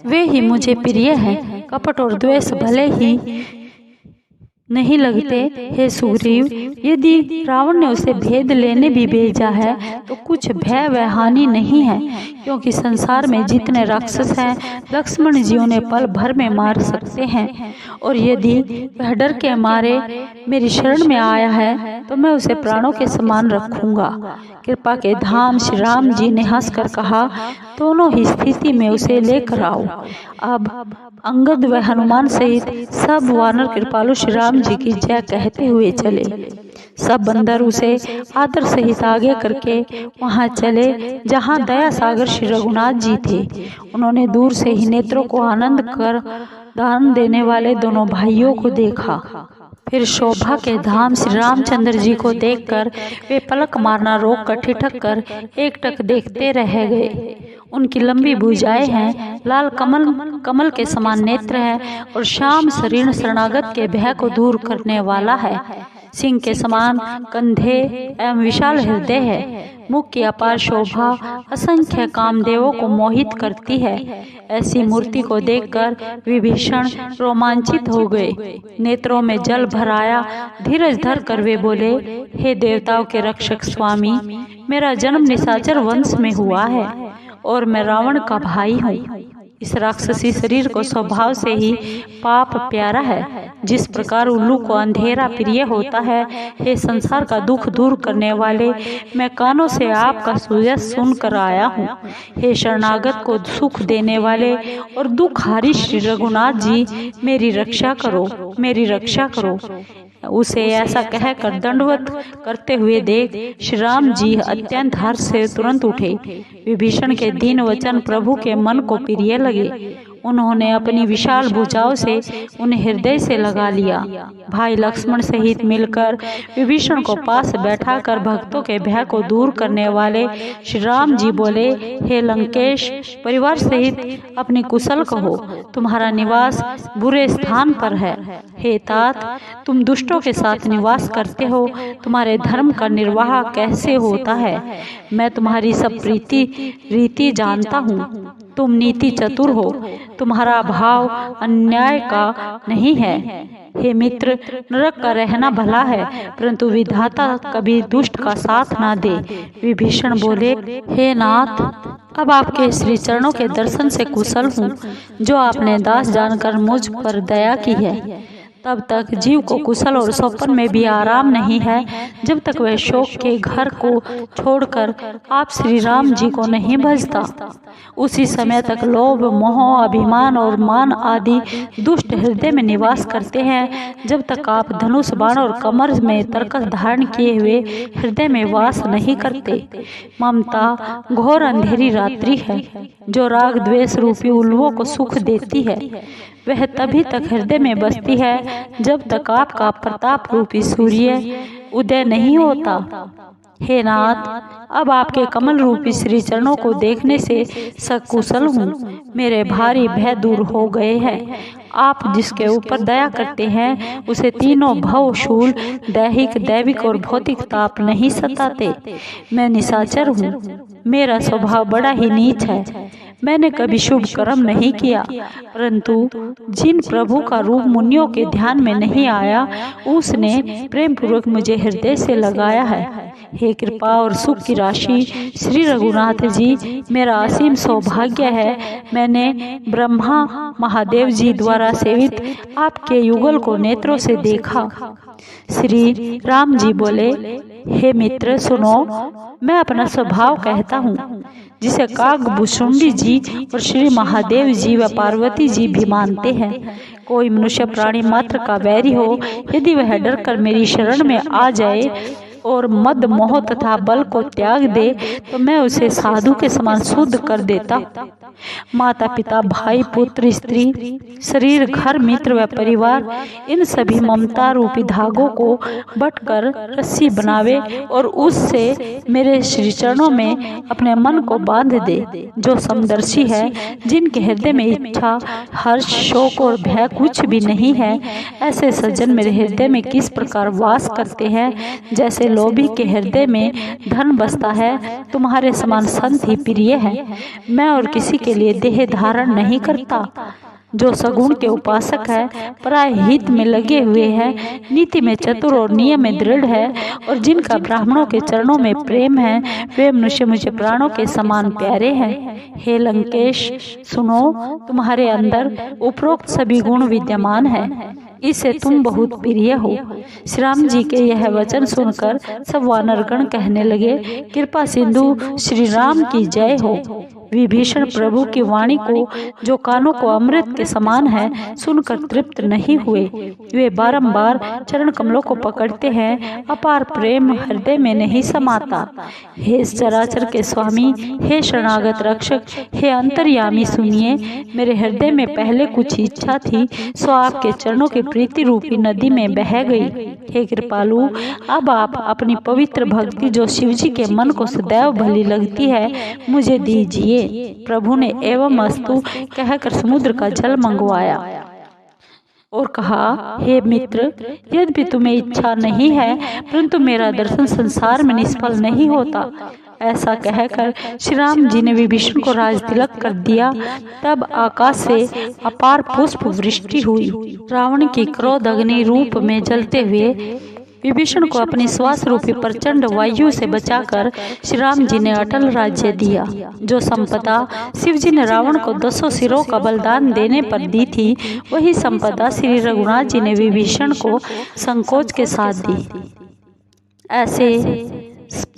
Speaker 1: वे ही मुझे प्रिय हैं। कपट और द्वेष भले ही नहीं लगते। हे सुग्रीव, यदि रावण ने उसे भेद लेने भी भेजा है तो कुछ भय व हानि नहीं है, क्योंकि संसार में जितने राक्षस हैं, लक्ष्मण जी उन्हें पल भर में मार सकते हैं। और यदि वह डर के मारे मेरी शरण में आया है तो मैं उसे प्राणों के समान रखूंगा। कृपा के धाम श्री राम जी ने हंसकर कहा, दोनों ही स्थिति में उसे लेकर आओ। अब अंगद व हनुमान सहित सब वानर कृपालु श्री राम जी की जय कहते हुए चले। सब बंदर उसे आदर सहित आगे करके वहां चले जहां दया सागर श्री रघुनाथ जी थे। उन्होंने दूर से ही नेत्रों को आनंद कर दान देने वाले दोनों भाइयों को देखा। फिर शोभा के धाम श्री रामचंद्र जी को देखकर वे पलक मारना रोक कर ठिठक कर एकटक देखते रह गए। उनकी लंबी भुजाएं हैं, लाल कमल के समान नेत्र हैं और श्याम शरीर शरणागत के भय को दूर करने वाला है। सिंह के समान कंधे एवं विशाल हृदय है। मुख की अपार शोभा असंख्य कामदेवों को मोहित करती है। ऐसी मूर्ति को देखकर विभीषण रोमांचित हो गए। नेत्रों में जल भर आया। धीरज धर कर वे बोले, हे देवताओं के रक्षक स्वामी, मेरा जन्म निशाचर वंश में हुआ है और मैं रावण का भाई हूँ। इस राक्षसी शरीर को स्वभाव से ही पाप प्यारा है। जिस प्रकार उल्लू को अंधेरा प्रिय होता है, हे संसार का दुख दूर करने वाले, मैं कानों से आपका सुजस सुनकर आया हूँ। हे शरणागत को सुख देने वाले और दुखहारी श्री रघुनाथ जी, मेरी रक्षा करो, मेरी रक्षा करो। उसे ऐसा कहकर दंडवत करते हुए देख श्री राम जी अत्यंत हर्ष से तुरंत उठे। विभीषण के दीन वचन प्रभु के मन को प्रिय लगे। उन्होंने अपनी विशाल भुजाओं से उन्हें हृदय से लगा लिया। भाई लक्ष्मण सहित मिलकर विभीषण को पास बैठाकर भक्तों के भय को दूर करने वाले श्री राम जी बोले, हे लंकेश, परिवार सहित अपनी कुशल कहो, तुम्हारा निवास बुरे स्थान पर है। हे तात, तुम दुष्टों के साथ निवास करते हो, तुम्हारे धर्म का निर्वाह कैसे होता है। मैं तुम्हारी सब रीति जानता हूँ। तुम नीति चतुर हो, तुम्हारा भाव अन्याय का नहीं है। हे मित्र, नरक का रहना भला है, परंतु विधाता कभी दुष्ट का साथ ना दे। विभीषण बोले, हे नाथ, अब आपके श्री चरणों के दर्शन से कुशल हूँ, जो आपने दास जानकर मुझ पर दया की है। तब तक जीव को कुशल और सौपन में भी आराम नहीं है, जब तक वह शोक के घर को छोड़कर आप श्री राम जी को नहीं भजता। उसी समय तक लोभ, मोह, अभिमान और मान आदि दुष्ट हृदय में निवास करते हैं, जब तक आप धनुष, बाण और कमर में तरकस धारण किए हुए हृदय में वास नहीं करते। ममता घोर अंधेरी रात्रि है, जो राग द्वेष रूपी उल्लुओं को सुख देती है। वह तभी तक हृदय में बसती है जब तक आपका प्रताप रूपी सूर्य उदय नहीं होता। हे नाथ, अब आपके कमल रूपी श्री चरणों को देखने से सकुशल हूँ। मेरे भारी भय दूर हो गए हैं। आप जिसके ऊपर दया करते हैं, उसे तीनों भव, शूल, दैहिक, दैविक और भौतिक ताप नहीं सताते। मैं निशाचर हूँ, मेरा स्वभाव बड़ा ही नीच है। मैंने कभी शुभ कर्म नहीं किया, परंतु जिन प्रभु का रूप मुनियों के ध्यान में नहीं आया, उसने प्रेम पूर्वक मुझे हृदय से लगाया है। हे कृपा और सुख की राशि श्री रघुनाथ जी, मेरा असीम सौभाग्य है, मैंने ब्रह्मा महादेव जी द्वारा सेवित आपके युगल को नेत्रों से देखा। श्री राम जी बोले, हे मित्र सुनो, मैं अपना स्वभाव कहता हूँ, जिसे काकभूषुंडी जी और श्री महादेव जी व पार्वती जी भी मानते हैं। कोई मनुष्य प्राणी मात्र का वैरी हो, यदि वह डरकर मेरी शरण में आ जाए और मद मोह तथा बल को त्याग दे, तो मैं उसे साधु के समान शुद्ध कर देता। माता पिता भाई पुत्र स्त्री शरीर घर मित्र व परिवार, इन सभी ममता रूपी धागों को बटकर रस्सी बनावे और उससे मेरे श्री चरणों में अपने मन को बांध दे। जो समदर्शी है, जिनके हृदय में इच्छा हर्ष शोक और भय कुछ भी नहीं है, ऐसे सज्जन मेरे हृदय में किस प्रकार वास करते हैं। जैसे लोभी के हृदय में धन बसता है, तुम्हारे समान संत ही प्रिय है। मैं और किसी के लिए देह धारण नहीं करता। जो सगुण के उपासक है, पराय हित में लगे हुए हैं, नीति में चतुर और नियम में दृढ़ है, और जिनका ब्राह्मणों के चरणों में प्रेम है, वे मनुष्य मुझे प्राणों के समान प्यारे हैं। हे लंकेश सुनो, तुम्हारे अंदर उपरोक्त सभी गुण विद्यमान हैं, इससे तुम बहुत प्रिय हो। श्री राम जी के यह वचन सुनकर सब वानरगण कहने लगे, कृपा सिंधु श्री राम की जय हो। विभीषण प्रभु की वाणी को, जो कानों को अमृत के समान है, सुनकर तृप्त नहीं हुए। वे बारंबार चरण कमलों को पकड़ते हैं, अपार प्रेम हृदय में नहीं समाता। हे चराचर के स्वामी, हे शरणागत रक्षक, हे अंतर्यामी सुनिए, मेरे हृदय में पहले कुछ इच्छा थी, सो आपके चरणों की प्रीति रूपी नदी में बह गई। हे कृपालु, अब आप अपनी पवित्र भक्ति, जो शिव जी के मन को सदैव भली लगती है, मुझे दीजिए। प्रभु ने एवं अस्तु कहकर समुद्र का जल मंगवाया और कहा, हे मित्र, यद्यपि तुम्हें इच्छा नहीं है, परंतु मेरा दर्शन संसार में निष्फल नहीं होता। ऐसा कहकर श्री राम जी ने विभीषण को राज तिलक कर दिया। तब आकाश से अपार पुष्प वृष्टि हुई। रावण की क्रोध अग्नि रूप में जलते हुए विभीषण को अपनी श्वास रूपी प्रचंड वायु से बचाकर श्री राम जी ने अटल राज्य दिया। जो संपदा शिव जी ने रावण को 200 सिरों का बलिदान देने पर दी थी, वही संपदा श्री रघुनाथ जी ने विभीषण को संकोच के साथ दी। ऐसे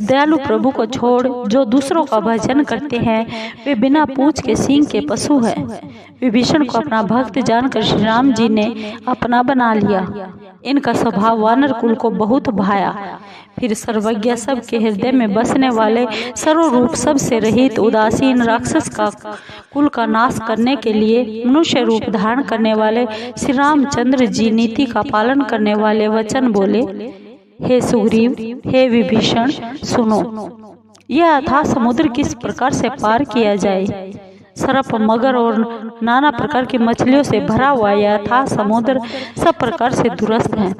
Speaker 1: दयालु प्रभु को छोड़ जो दूसरों का भजन करते हैं, वे बिना पूंछ के सींग के पशु हैं। विभीषण को अपना भक्त जानकर श्री राम जी ने अपना बना लिया। इनका स्वभाव वानर कुल को बहुत भाया। फिर सर्वज्ञ सबके हृदय में बसने वाले, सर्वरूप सबसे रहित उदासीन राक्षस का कुल का नाश करने के लिए मनुष्य रूप धारण करने वाले श्री रामचंद्र जी नीति का पालन करने वाले वचन बोले, हे सुग्रीव, हे विभीषण सुनो, यह अथाह समुद्र किस प्रकार से पार किया जाए। सर्प मगर और नाना प्रकार की मछलियों से भरा हुआ यह अथाह समुद्र सब प्रकार से दुरस्त है।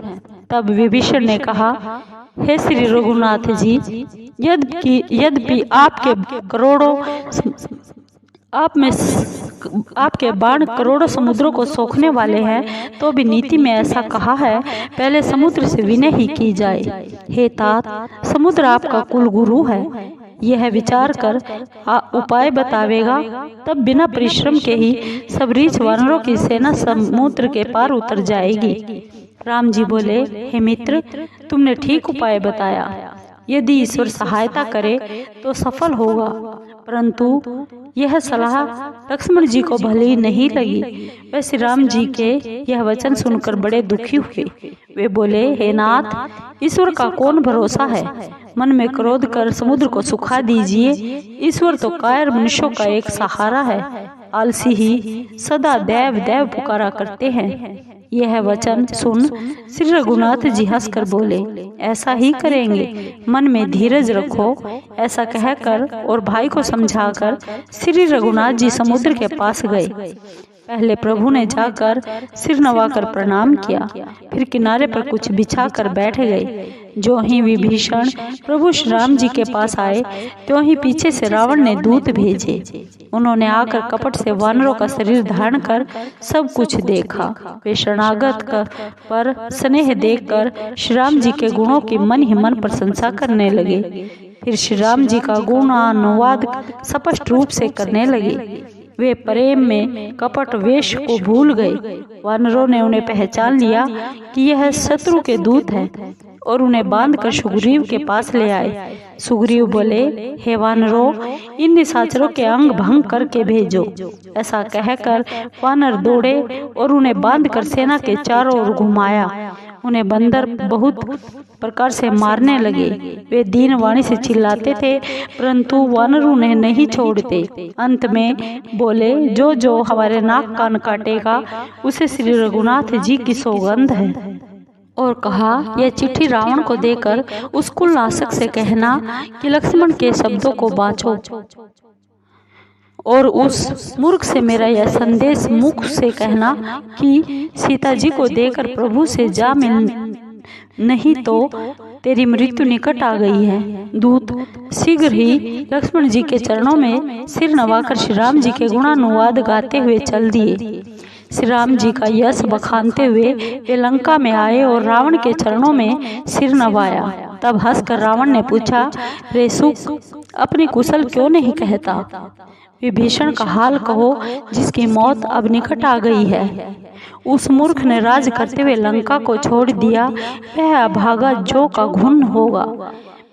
Speaker 1: तब विभीषण ने कहा, हे श्री रघुनाथ जी, यद्यपि आपके बाण करोड़ों समुद्रों को सोखने वाले हैं, तो भी नीति में ऐसा कहा है, पहले समुद्र से विनय ही की जाए। हे तात, समुद्र आपका कुल गुरु है, यह विचार कर उपाय बतावेगा, तब बिना परिश्रम के ही सब रीछ वानरों की सेना समुद्र के पार उतर जाएगी। राम जी बोले, हे मित्र, तुमने ठीक उपाय बताया। यदि ईश्वर सहायता करे तो सफल होगा, परंतु यह सलाह लक्ष्मण जी को भली नहीं लगी। वे श्री राम जी के यह वचन सुनकर बड़े दुखी हुए। वे बोले, हे नाथ, ईश्वर का कौन भरोसा है, मन में क्रोध कर समुद्र को सुखा दीजिए। ईश्वर तो कायर मनुष्यों का एक सहारा है, आलसी ही सदा देव देव पुकारा करते हैं। यह वचन सुन श्री रघुनाथ जी हंसकर बोले, ऐसा ही करेंगे, मन में धीरज रखो। ऐसा कहकर और भाई को समझाकर श्री रघुनाथ जी समुद्र के पास गए। पहले प्रभु ने जाकर सिर नवाकर प्रणाम किया, फिर किनारे पर कुछ बिछा कर बैठ गए। जो ही विभीषण प्रभु श्री राम जी के पास आए, त्यों ही पीछे से रावण ने दूत भेजे। उन्होंने आकर कपट से वानरों का शरीर धारण कर सब कुछ देखा। वे शरणागत पर स्नेह देखकर श्री राम जी के गुणों की मन ही मन प्रशंसा करने लगे। फिर श्री राम जी का गुणानुवाद स्पष्ट रूप से करने लगे। वे प्रेम में कपट वेश को भूल गए। वानरों ने उन्हें पहचान लिया कि यह शत्रु के दूत हैं और उन्हें बांधकर सुग्रीव के पास ले आए। सुग्रीव बोले, हे वानरों, इन निशाचरों के अंग भंग करके भेजो। ऐसा कहकर वानर दौड़े और उन्हें बांधकर सेना के चारों ओर घुमाया। उन्हें बंदर बहुत प्रकार से मारने लगे। वे दीन वाणी से चिल्लाते थे, परंतु वानर उन्हें नहीं छोड़ते। अंत में बोले, जो जो हमारे नाक कान काटेगा उसे श्री रघुनाथ जी की सौगंध है। और कहा, यह चिट्ठी रावण को देकर उस कुलनाशक से कहना कि लक्ष्मण के शब्दों को बाँचो, और उस मूर्ख से मेरा यह संदेश मुख से कहना कि सीता जी को देकर प्रभु से जा मिल, नहीं तो तेरी मृत्यु निकट आ गई है। दूत शीघ्र ही लक्ष्मण जी के चरणों में सिर नवाकर श्री राम जी के गुणानुवाद गाते हुए चल दिए। श्री राम जी का यश बखानते हुए वे लंका में आए और रावण के चरणों में सिर नवाया। तब हंसकर रावण ने पूछा, रे सुक, अपनी कुशल क्यों नहीं कहता? विभीषण का हाल कहो, जिसकी मौत अब निकट आ गई है। उस मूर्ख ने राज करते हुए लंका को छोड़ दिया, वह अभागा जो का घुन होगा।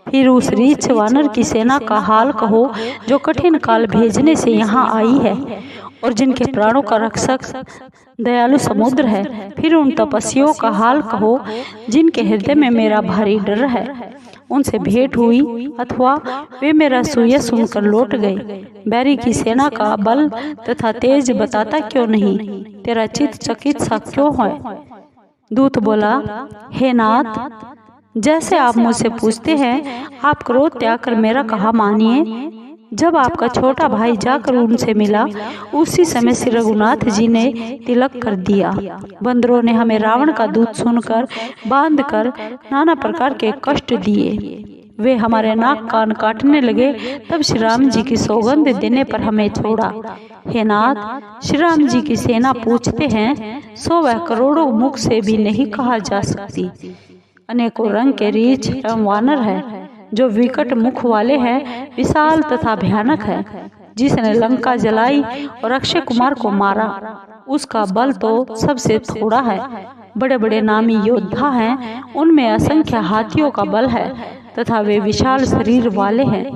Speaker 1: फिर उस रीछ वानर की सेना का हाल कहो, जो कठिन काल भेजने से यहाँ आई है और जिनके प्राणों का रक्षक दयालु समुद्र है। फिर उन तपस्वियों का हाल कहो, जिनके हृदय में मेरा भारी डर है। उनसे भेंट हुई अथवा वे मेरा सुयश सुनकर लौट गए। बैरी की सेना का बल तथा तेज बताता क्यों नहीं? तेरा चित्त चकित सा क्यों है? दूत बोला, हे नाथ, जैसे आप मुझसे पूछते हैं, आप क्रोध त्याग कर मेरा कहा मानिए। जब आपका छोटा भाई जाकर उनसे मिला, उसी समय श्री रघुनाथ जी ने तिलक कर दिया। बंदरों ने हमें रावण का दूत सुनकर बांधकर नाना प्रकार के कष्ट दिए। वे हमारे नाक कान काटने लगे। तब श्री राम जी की सौगंध देने पर हमें छोड़ा। हे नाथ, श्री राम जी की सेना पूछते हैं, सो वह करोड़ों मुख से भी नहीं कहा जा सकती। अनेकों रंग के रीछ एवं वानर है, जो विकट मुख वाले हैं, विशाल तथा भयानक है। जिसने लंका जलाई और अक्षय कुमार को मारा, उसका बल तो सबसे थोड़ा है। बड़े बड़े नामी योद्धा हैं, उनमें असंख्य हाथियों का बल है तथा वे विशाल शरीर वाले हैं।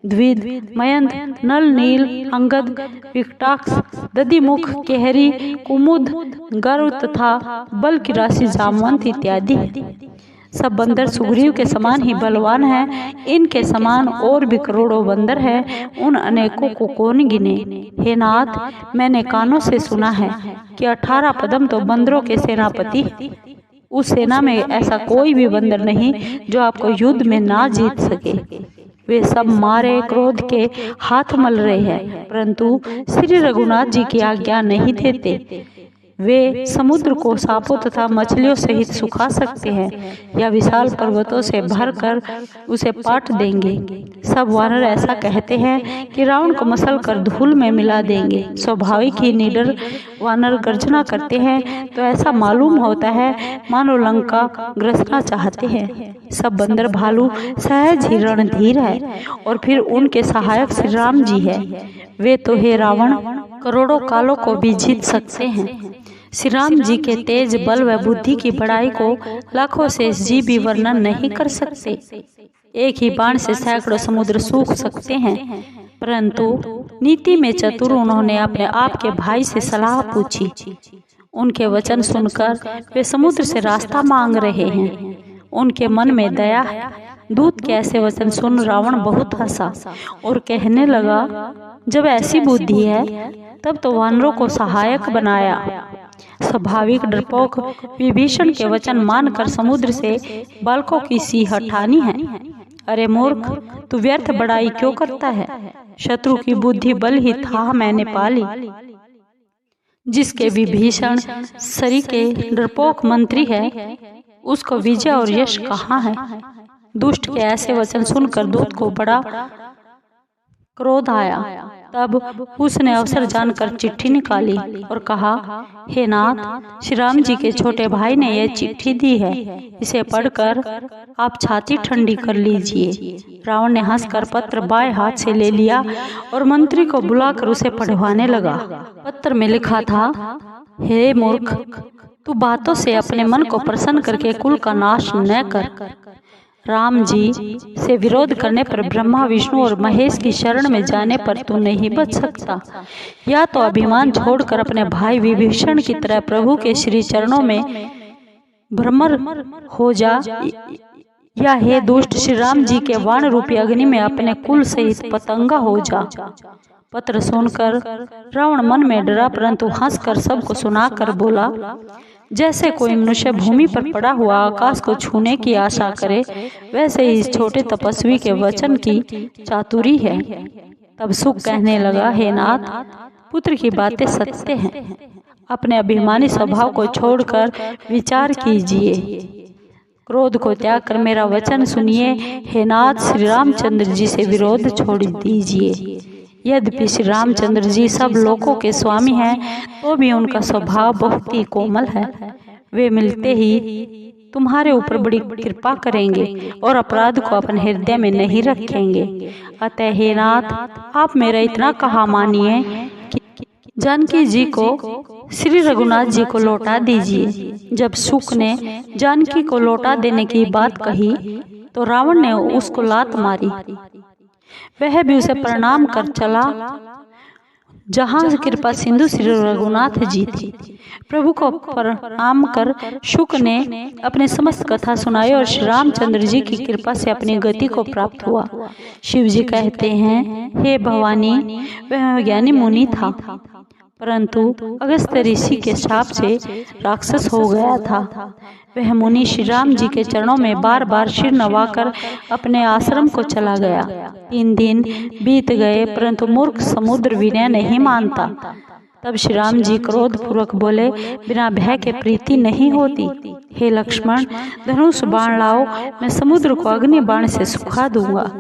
Speaker 1: द्विद, मयंत, नल, नील, अंगद, विकटाक्ष, दधिमुख, केहरी, कुमुद, गरुड़ तथा बल की राशि जामवंत इत्यादि। सब बंदर सुग्रीव के समान ही बलवान हैं। इनके समान और भी करोड़ों बंदर हैं, उन अनेकों को कौन गिने? हे नाथ, मैंने कानों से सुना है कि 18 पदम तो बंदरों के सेनापति। उस सेना में ऐसा कोई भी बंदर नहीं जो आपको युद्ध में ना जीत सके। वे सब मारे क्रोध के हाथ मल रहे हैं, परंतु श्री रघुनाथ जी की आज्ञा नहीं देते। वे समुद्र को सांपों तथा मछलियों सहित सुखा सकते हैं या विशाल पर्वतों से भरकर उसे पाट देंगे। सब वानर ऐसा कहते हैं कि रावण को मसल कर धूल में मिला देंगे। स्वाभाविक ही निडर वानर गर्जना करते हैं तो ऐसा मालूम होता है मानो लंका ग्रसना चाहते हैं। सब बंदर भालू सहज ही रणधीर है और फिर उनके सहायक श्री राम जी है। वे तो हे रावण, करोड़ों कालों को भी जीत सकते हैं। श्री राम जी के तेज बल व बुद्धि की बड़ाई को लाखों शेष जीव भी वर्णन नहीं कर सकते। एक ही बाण से सैकड़ों समुद्र सूख सकते हैं, परंतु नीति में चतुर उन्होंने अपने आप के भाई से सलाह पूछी। उनके वचन सुनकर वे समुद्र से रास्ता मांग रहे हैं। उनके मन में दया है। दूत के ऐसे वचन सुन रावण बहुत हंसा और कहने लगा, जब ऐसी बुद्धि है तब तो वानरों को सहायक बनाया। स्वाभाविक डरपोक विभीषण के वचन मानकर समुद्र से बालकों की सी हठानी है। अरे मूर्ख, तू व्यर्थ बड़ाई क्यों करता है? शत्रु की बुद्धि बल ही था मैंने पाली। जिसके विभीषण सरी के डरपोक मंत्री है, उसको विजय और यश कहाँ है? दुष्ट के ऐसे वचन सुनकर दूत को बड़ा क्रोध आया। तब उसने अवसर जानकर चिट्ठी निकाली और कहा, हे नाथ, श्री राम जी के छोटे भाई ने यह चिट्ठी दी है, इसे पढ़कर आप छाती ठंडी कर लीजिए। रावण ने हंसकर पत्र बाएं हाथ से ले लिया और मंत्री को बुलाकर उसे पढ़वाने लगा। पत्र में लिखा था, हे मूर्ख, तू बातों से अपने मन को प्रसन्न करके कुल का नाश न कर। राम जी से विरोध करने पर ब्रह्मा, विष्णु और महेश की शरण में जाने पर तू नहीं बच सकता। या तो अभिमान छोड़कर अपने भाई विभीषण की तरह प्रभु के श्री चरणों में भ्रमर हो जा, या हे दुष्ट, श्री राम जी के वाण रूपी अग्नि में अपने कुल सहित पतंगा हो जा। पत्र सुनकर रावण मन में डरा, परंतु हंसकर सबको सुनाकर बोला, जैसे कोई मनुष्य भूमि पर पड़ा हुआ आकाश को छूने की आशा करे, वैसे ही इस छोटे तपस्वी के वचन की चातुरी है। तब सुख कहने लगा, हे नाथ, पुत्र की बातें सत्य हैं। अपने अभिमानी स्वभाव को छोड़कर विचार कीजिए, क्रोध को त्याग कर मेरा वचन सुनिए। हे नाथ, श्री रामचंद्र जी से विरोध छोड़ दीजिए। यद्यपि श्री रामचंद्र जी सब लोकों के स्वामी हैं, तो भी उनका स्वभाव बहुत ही कोमल है। वे मिलते ही तुम्हारे ऊपर बड़ी कृपा करेंगे और अपराध को अपने हृदय में नहीं रखेंगे। अतः हे नाथ, आप मेरा इतना कहा मानिए कि जानकी जी को श्री रघुनाथ जी को लौटा दीजिए। जब शुक ने जानकी को लौटा देने की बात कही तो रावण ने उसको लात मारी। वह भी उसे प्रणाम कर चला जहाँ कृपा सिंधु श्री रघुनाथ जी थी। प्रभु को प्रणाम कर शुक ने अपने समस्त कथा सुनाई और श्री रामचंद्र जी की कृपा से अपनी गति को प्राप्त हुआ। शिव जी कहते हैं, हे भवानी, वह ज्ञानी मुनि था, परंतु अगस्त्य ऋषि के शाप से राक्षस हो गया था। वह मुनि श्री राम जी के चरणों में बार बार सिर नवाकर अपने आश्रम को चला गया। 3 दिन बीत गए, परंतु मूर्ख समुद्र विनय नहीं मानता। तब श्री राम जी क्रोध पूर्वक बोले, बिना भय के प्रीति नहीं होती। हे लक्ष्मण, धनुष बाण लाओ, मैं समुद्र को अग्नि बाण से सुखा दूंगा।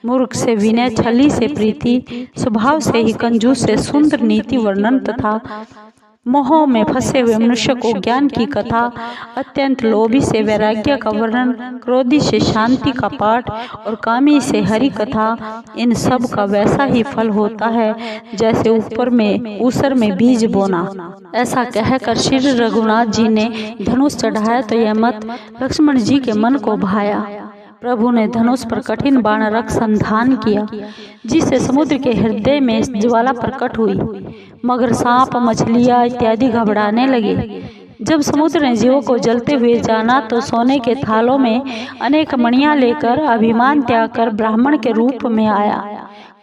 Speaker 1: मूर्ख से विनय, छली से प्रीति, स्वभाव से ही कंजूस से सुंदर नीति वर्णन तथा मोह में फंसे हुए मनुष्य को ज्ञान की कथा, अत्यंत लोभी से वैराग्य का वर्णन, क्रोधी से शांति का पाठ और कामी से हरि कथा, इन सब का वैसा ही फल होता है जैसे ऊसर में बीज बोना। ऐसा कहकर श्री रघुनाथ जी ने धनुष चढ़ाया तो यह मत लक्ष्मण जी के मन को भाया। प्रभु ने धनुष पर कठिन बाण रख संधान किया, जिससे समुद्र के हृदय में ज्वाला प्रकट हुई। मगर, सांप, मछलियां इत्यादि घबराने लगे। जब समुद्र ने जीवों को जलते हुए जाना तो सोने के थालों में अनेक मणियां लेकर अभिमान त्याग कर ब्राह्मण के रूप में आया।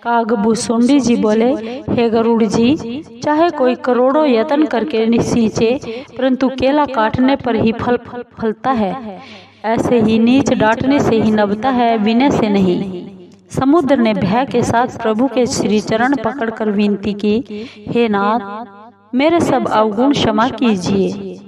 Speaker 1: कागभूषुंडी जी बोले, हे गरुड़ जी, चाहे कोई करोड़ों यत्न करके सींचे, परंतु केला काटने पर ही फल फलता है। ऐसे ही नीच डांटने से ही नभता है, विनय से नहीं। समुद्र ने भय के साथ प्रभु के श्री चरण पकड़कर विनती की, हे नाथ, मेरे सब अवगुण क्षमा कीजिए।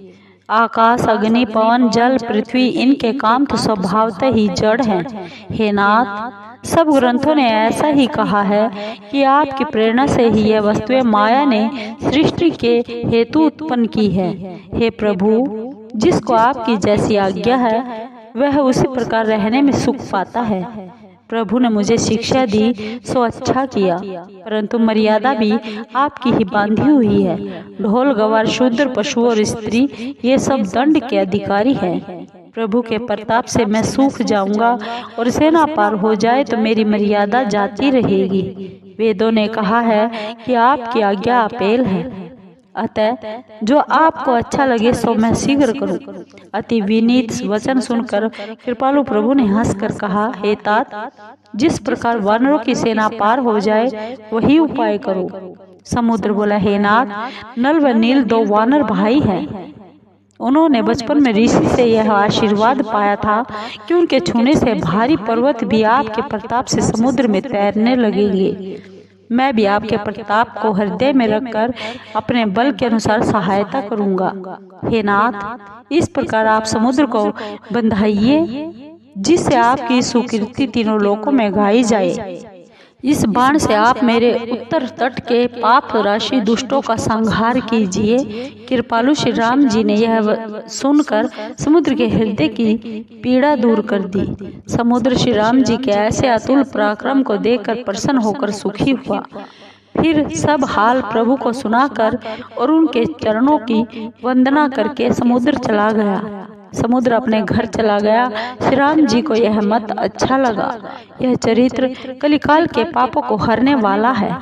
Speaker 1: आकाश, अग्नि, पवन, जल, पृथ्वी, इनके काम तो स्वभावतः ही जड़ हैं। हे नाथ, सब ग्रंथों ने ऐसा ही कहा है कि आपकी प्रेरणा से ही यह वस्तुएं माया ने सृष्टि के हेतु उत्पन्न की है। हे प्रभु, जिसको आपकी जैसी आज्ञा है वह उसी प्रकार रहने में सुख पाता है। प्रभु ने मुझे शिक्षा दी सो अच्छा किया, परंतु मर्यादा भी आपकी ही बांधी हुई है। ढोल, गवार, शूद्र, पशु और स्त्री, ये सब दंड के अधिकारी हैं। प्रभु के प्रताप से मैं सूख जाऊंगा और सेना पार हो जाए तो मेरी मर्यादा जाती रहेगी। वेदों ने कहा है कि आपकी आज्ञा अपेल है, अतः जो आपको अच्छा लगे सो मैं शीघ्र करूं। अति विनीत वचन सुनकर कृपालु प्रभु ने हंसकर कहा, हे तात, जिस प्रकार वानरों की सेना पार हो जाए वही उपाय करो। समुद्र बोला, हे नाथ, नल व नील 2 वानर भाई हैं। उन्होंने बचपन में ऋषि से यह आशीर्वाद पाया था कि उनके छूने से भारी पर्वत भी आपके प्रताप से समुद्र में तैरने लगेंगे। मैं भी आपके प्रताप को हृदय में रखकर अपने बल के अनुसार सहायता करूंगा। हे नाथ, इस प्रकार आप समुद्र को बंधाइए जिससे आपकी सुकीर्ति तीनों लोकों में गाई जाए। इस बाण से आप मेरे उत्तर तट के पाप राशि दुष्टों का संहार कीजिए। कृपालु श्री राम जी ने यह सुनकर समुद्र के हृदय की पीड़ा दूर कर दी। समुद्र श्री राम जी के ऐसे अतुल पराक्रम को देखकर प्रसन्न होकर सुखी हुआ। फिर सब हाल प्रभु को सुनाकर और उनके चरणों की वंदना करके समुद्र चला गया। समुद्र अपने घर चला गया। श्री राम जी को यह मत अच्छा लगा। यह चरित्र कलिकाल के पापों को हरने वाला है।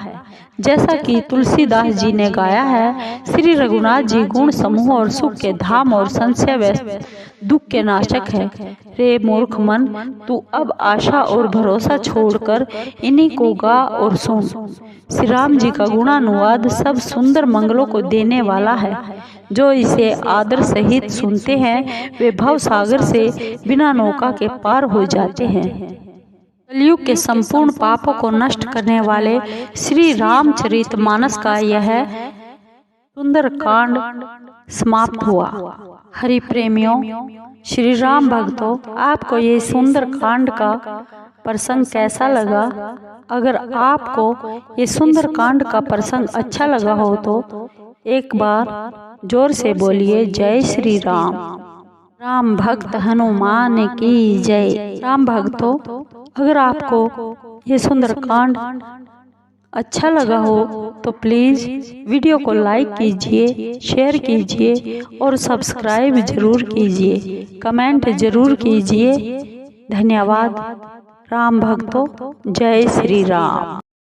Speaker 1: जैसा कि तुलसीदास जी ने गाया है, श्री रघुनाथ जी गुण समूह और सुख के धाम और संशय व दुख के नाशक है। रे मूर्ख मन, तू अब आशा और भरोसा छोड़कर इन्हीं को गा और सुन। श्री राम जी का गुणानुवाद सब सुंदर मंगलों को देने वाला है। जो इसे आदर सहित सुनते हैं वे भव सागर से बिना नौका के पार हो जाते हैं। कलयुग के संपूर्ण पापों को नष्ट करने वाले श्री रामचरितमानस का यह सुंदर कांड समाप्त हुआ। हरि प्रेमियों, श्री राम भक्तों, आपको ये सुंदर कांड का प्रसंग कैसा लगा? अगर आपको ये सुंदर कांड का प्रसंग अच्छा लगा हो तो एक बार जोर से बोलिए जय श्री राम। राम भक्त हनुमान की जय। राम भक्तों, अगर आपको ये सुंदर कांड अच्छा लगा हो तो प्लीज़ वीडियो को लाइक कीजिए, शेयर कीजिए और सब्सक्राइब जरूर कीजिए, कमेंट जरूर कीजिए। धन्यवाद। राम भक्तों, जय श्री राम।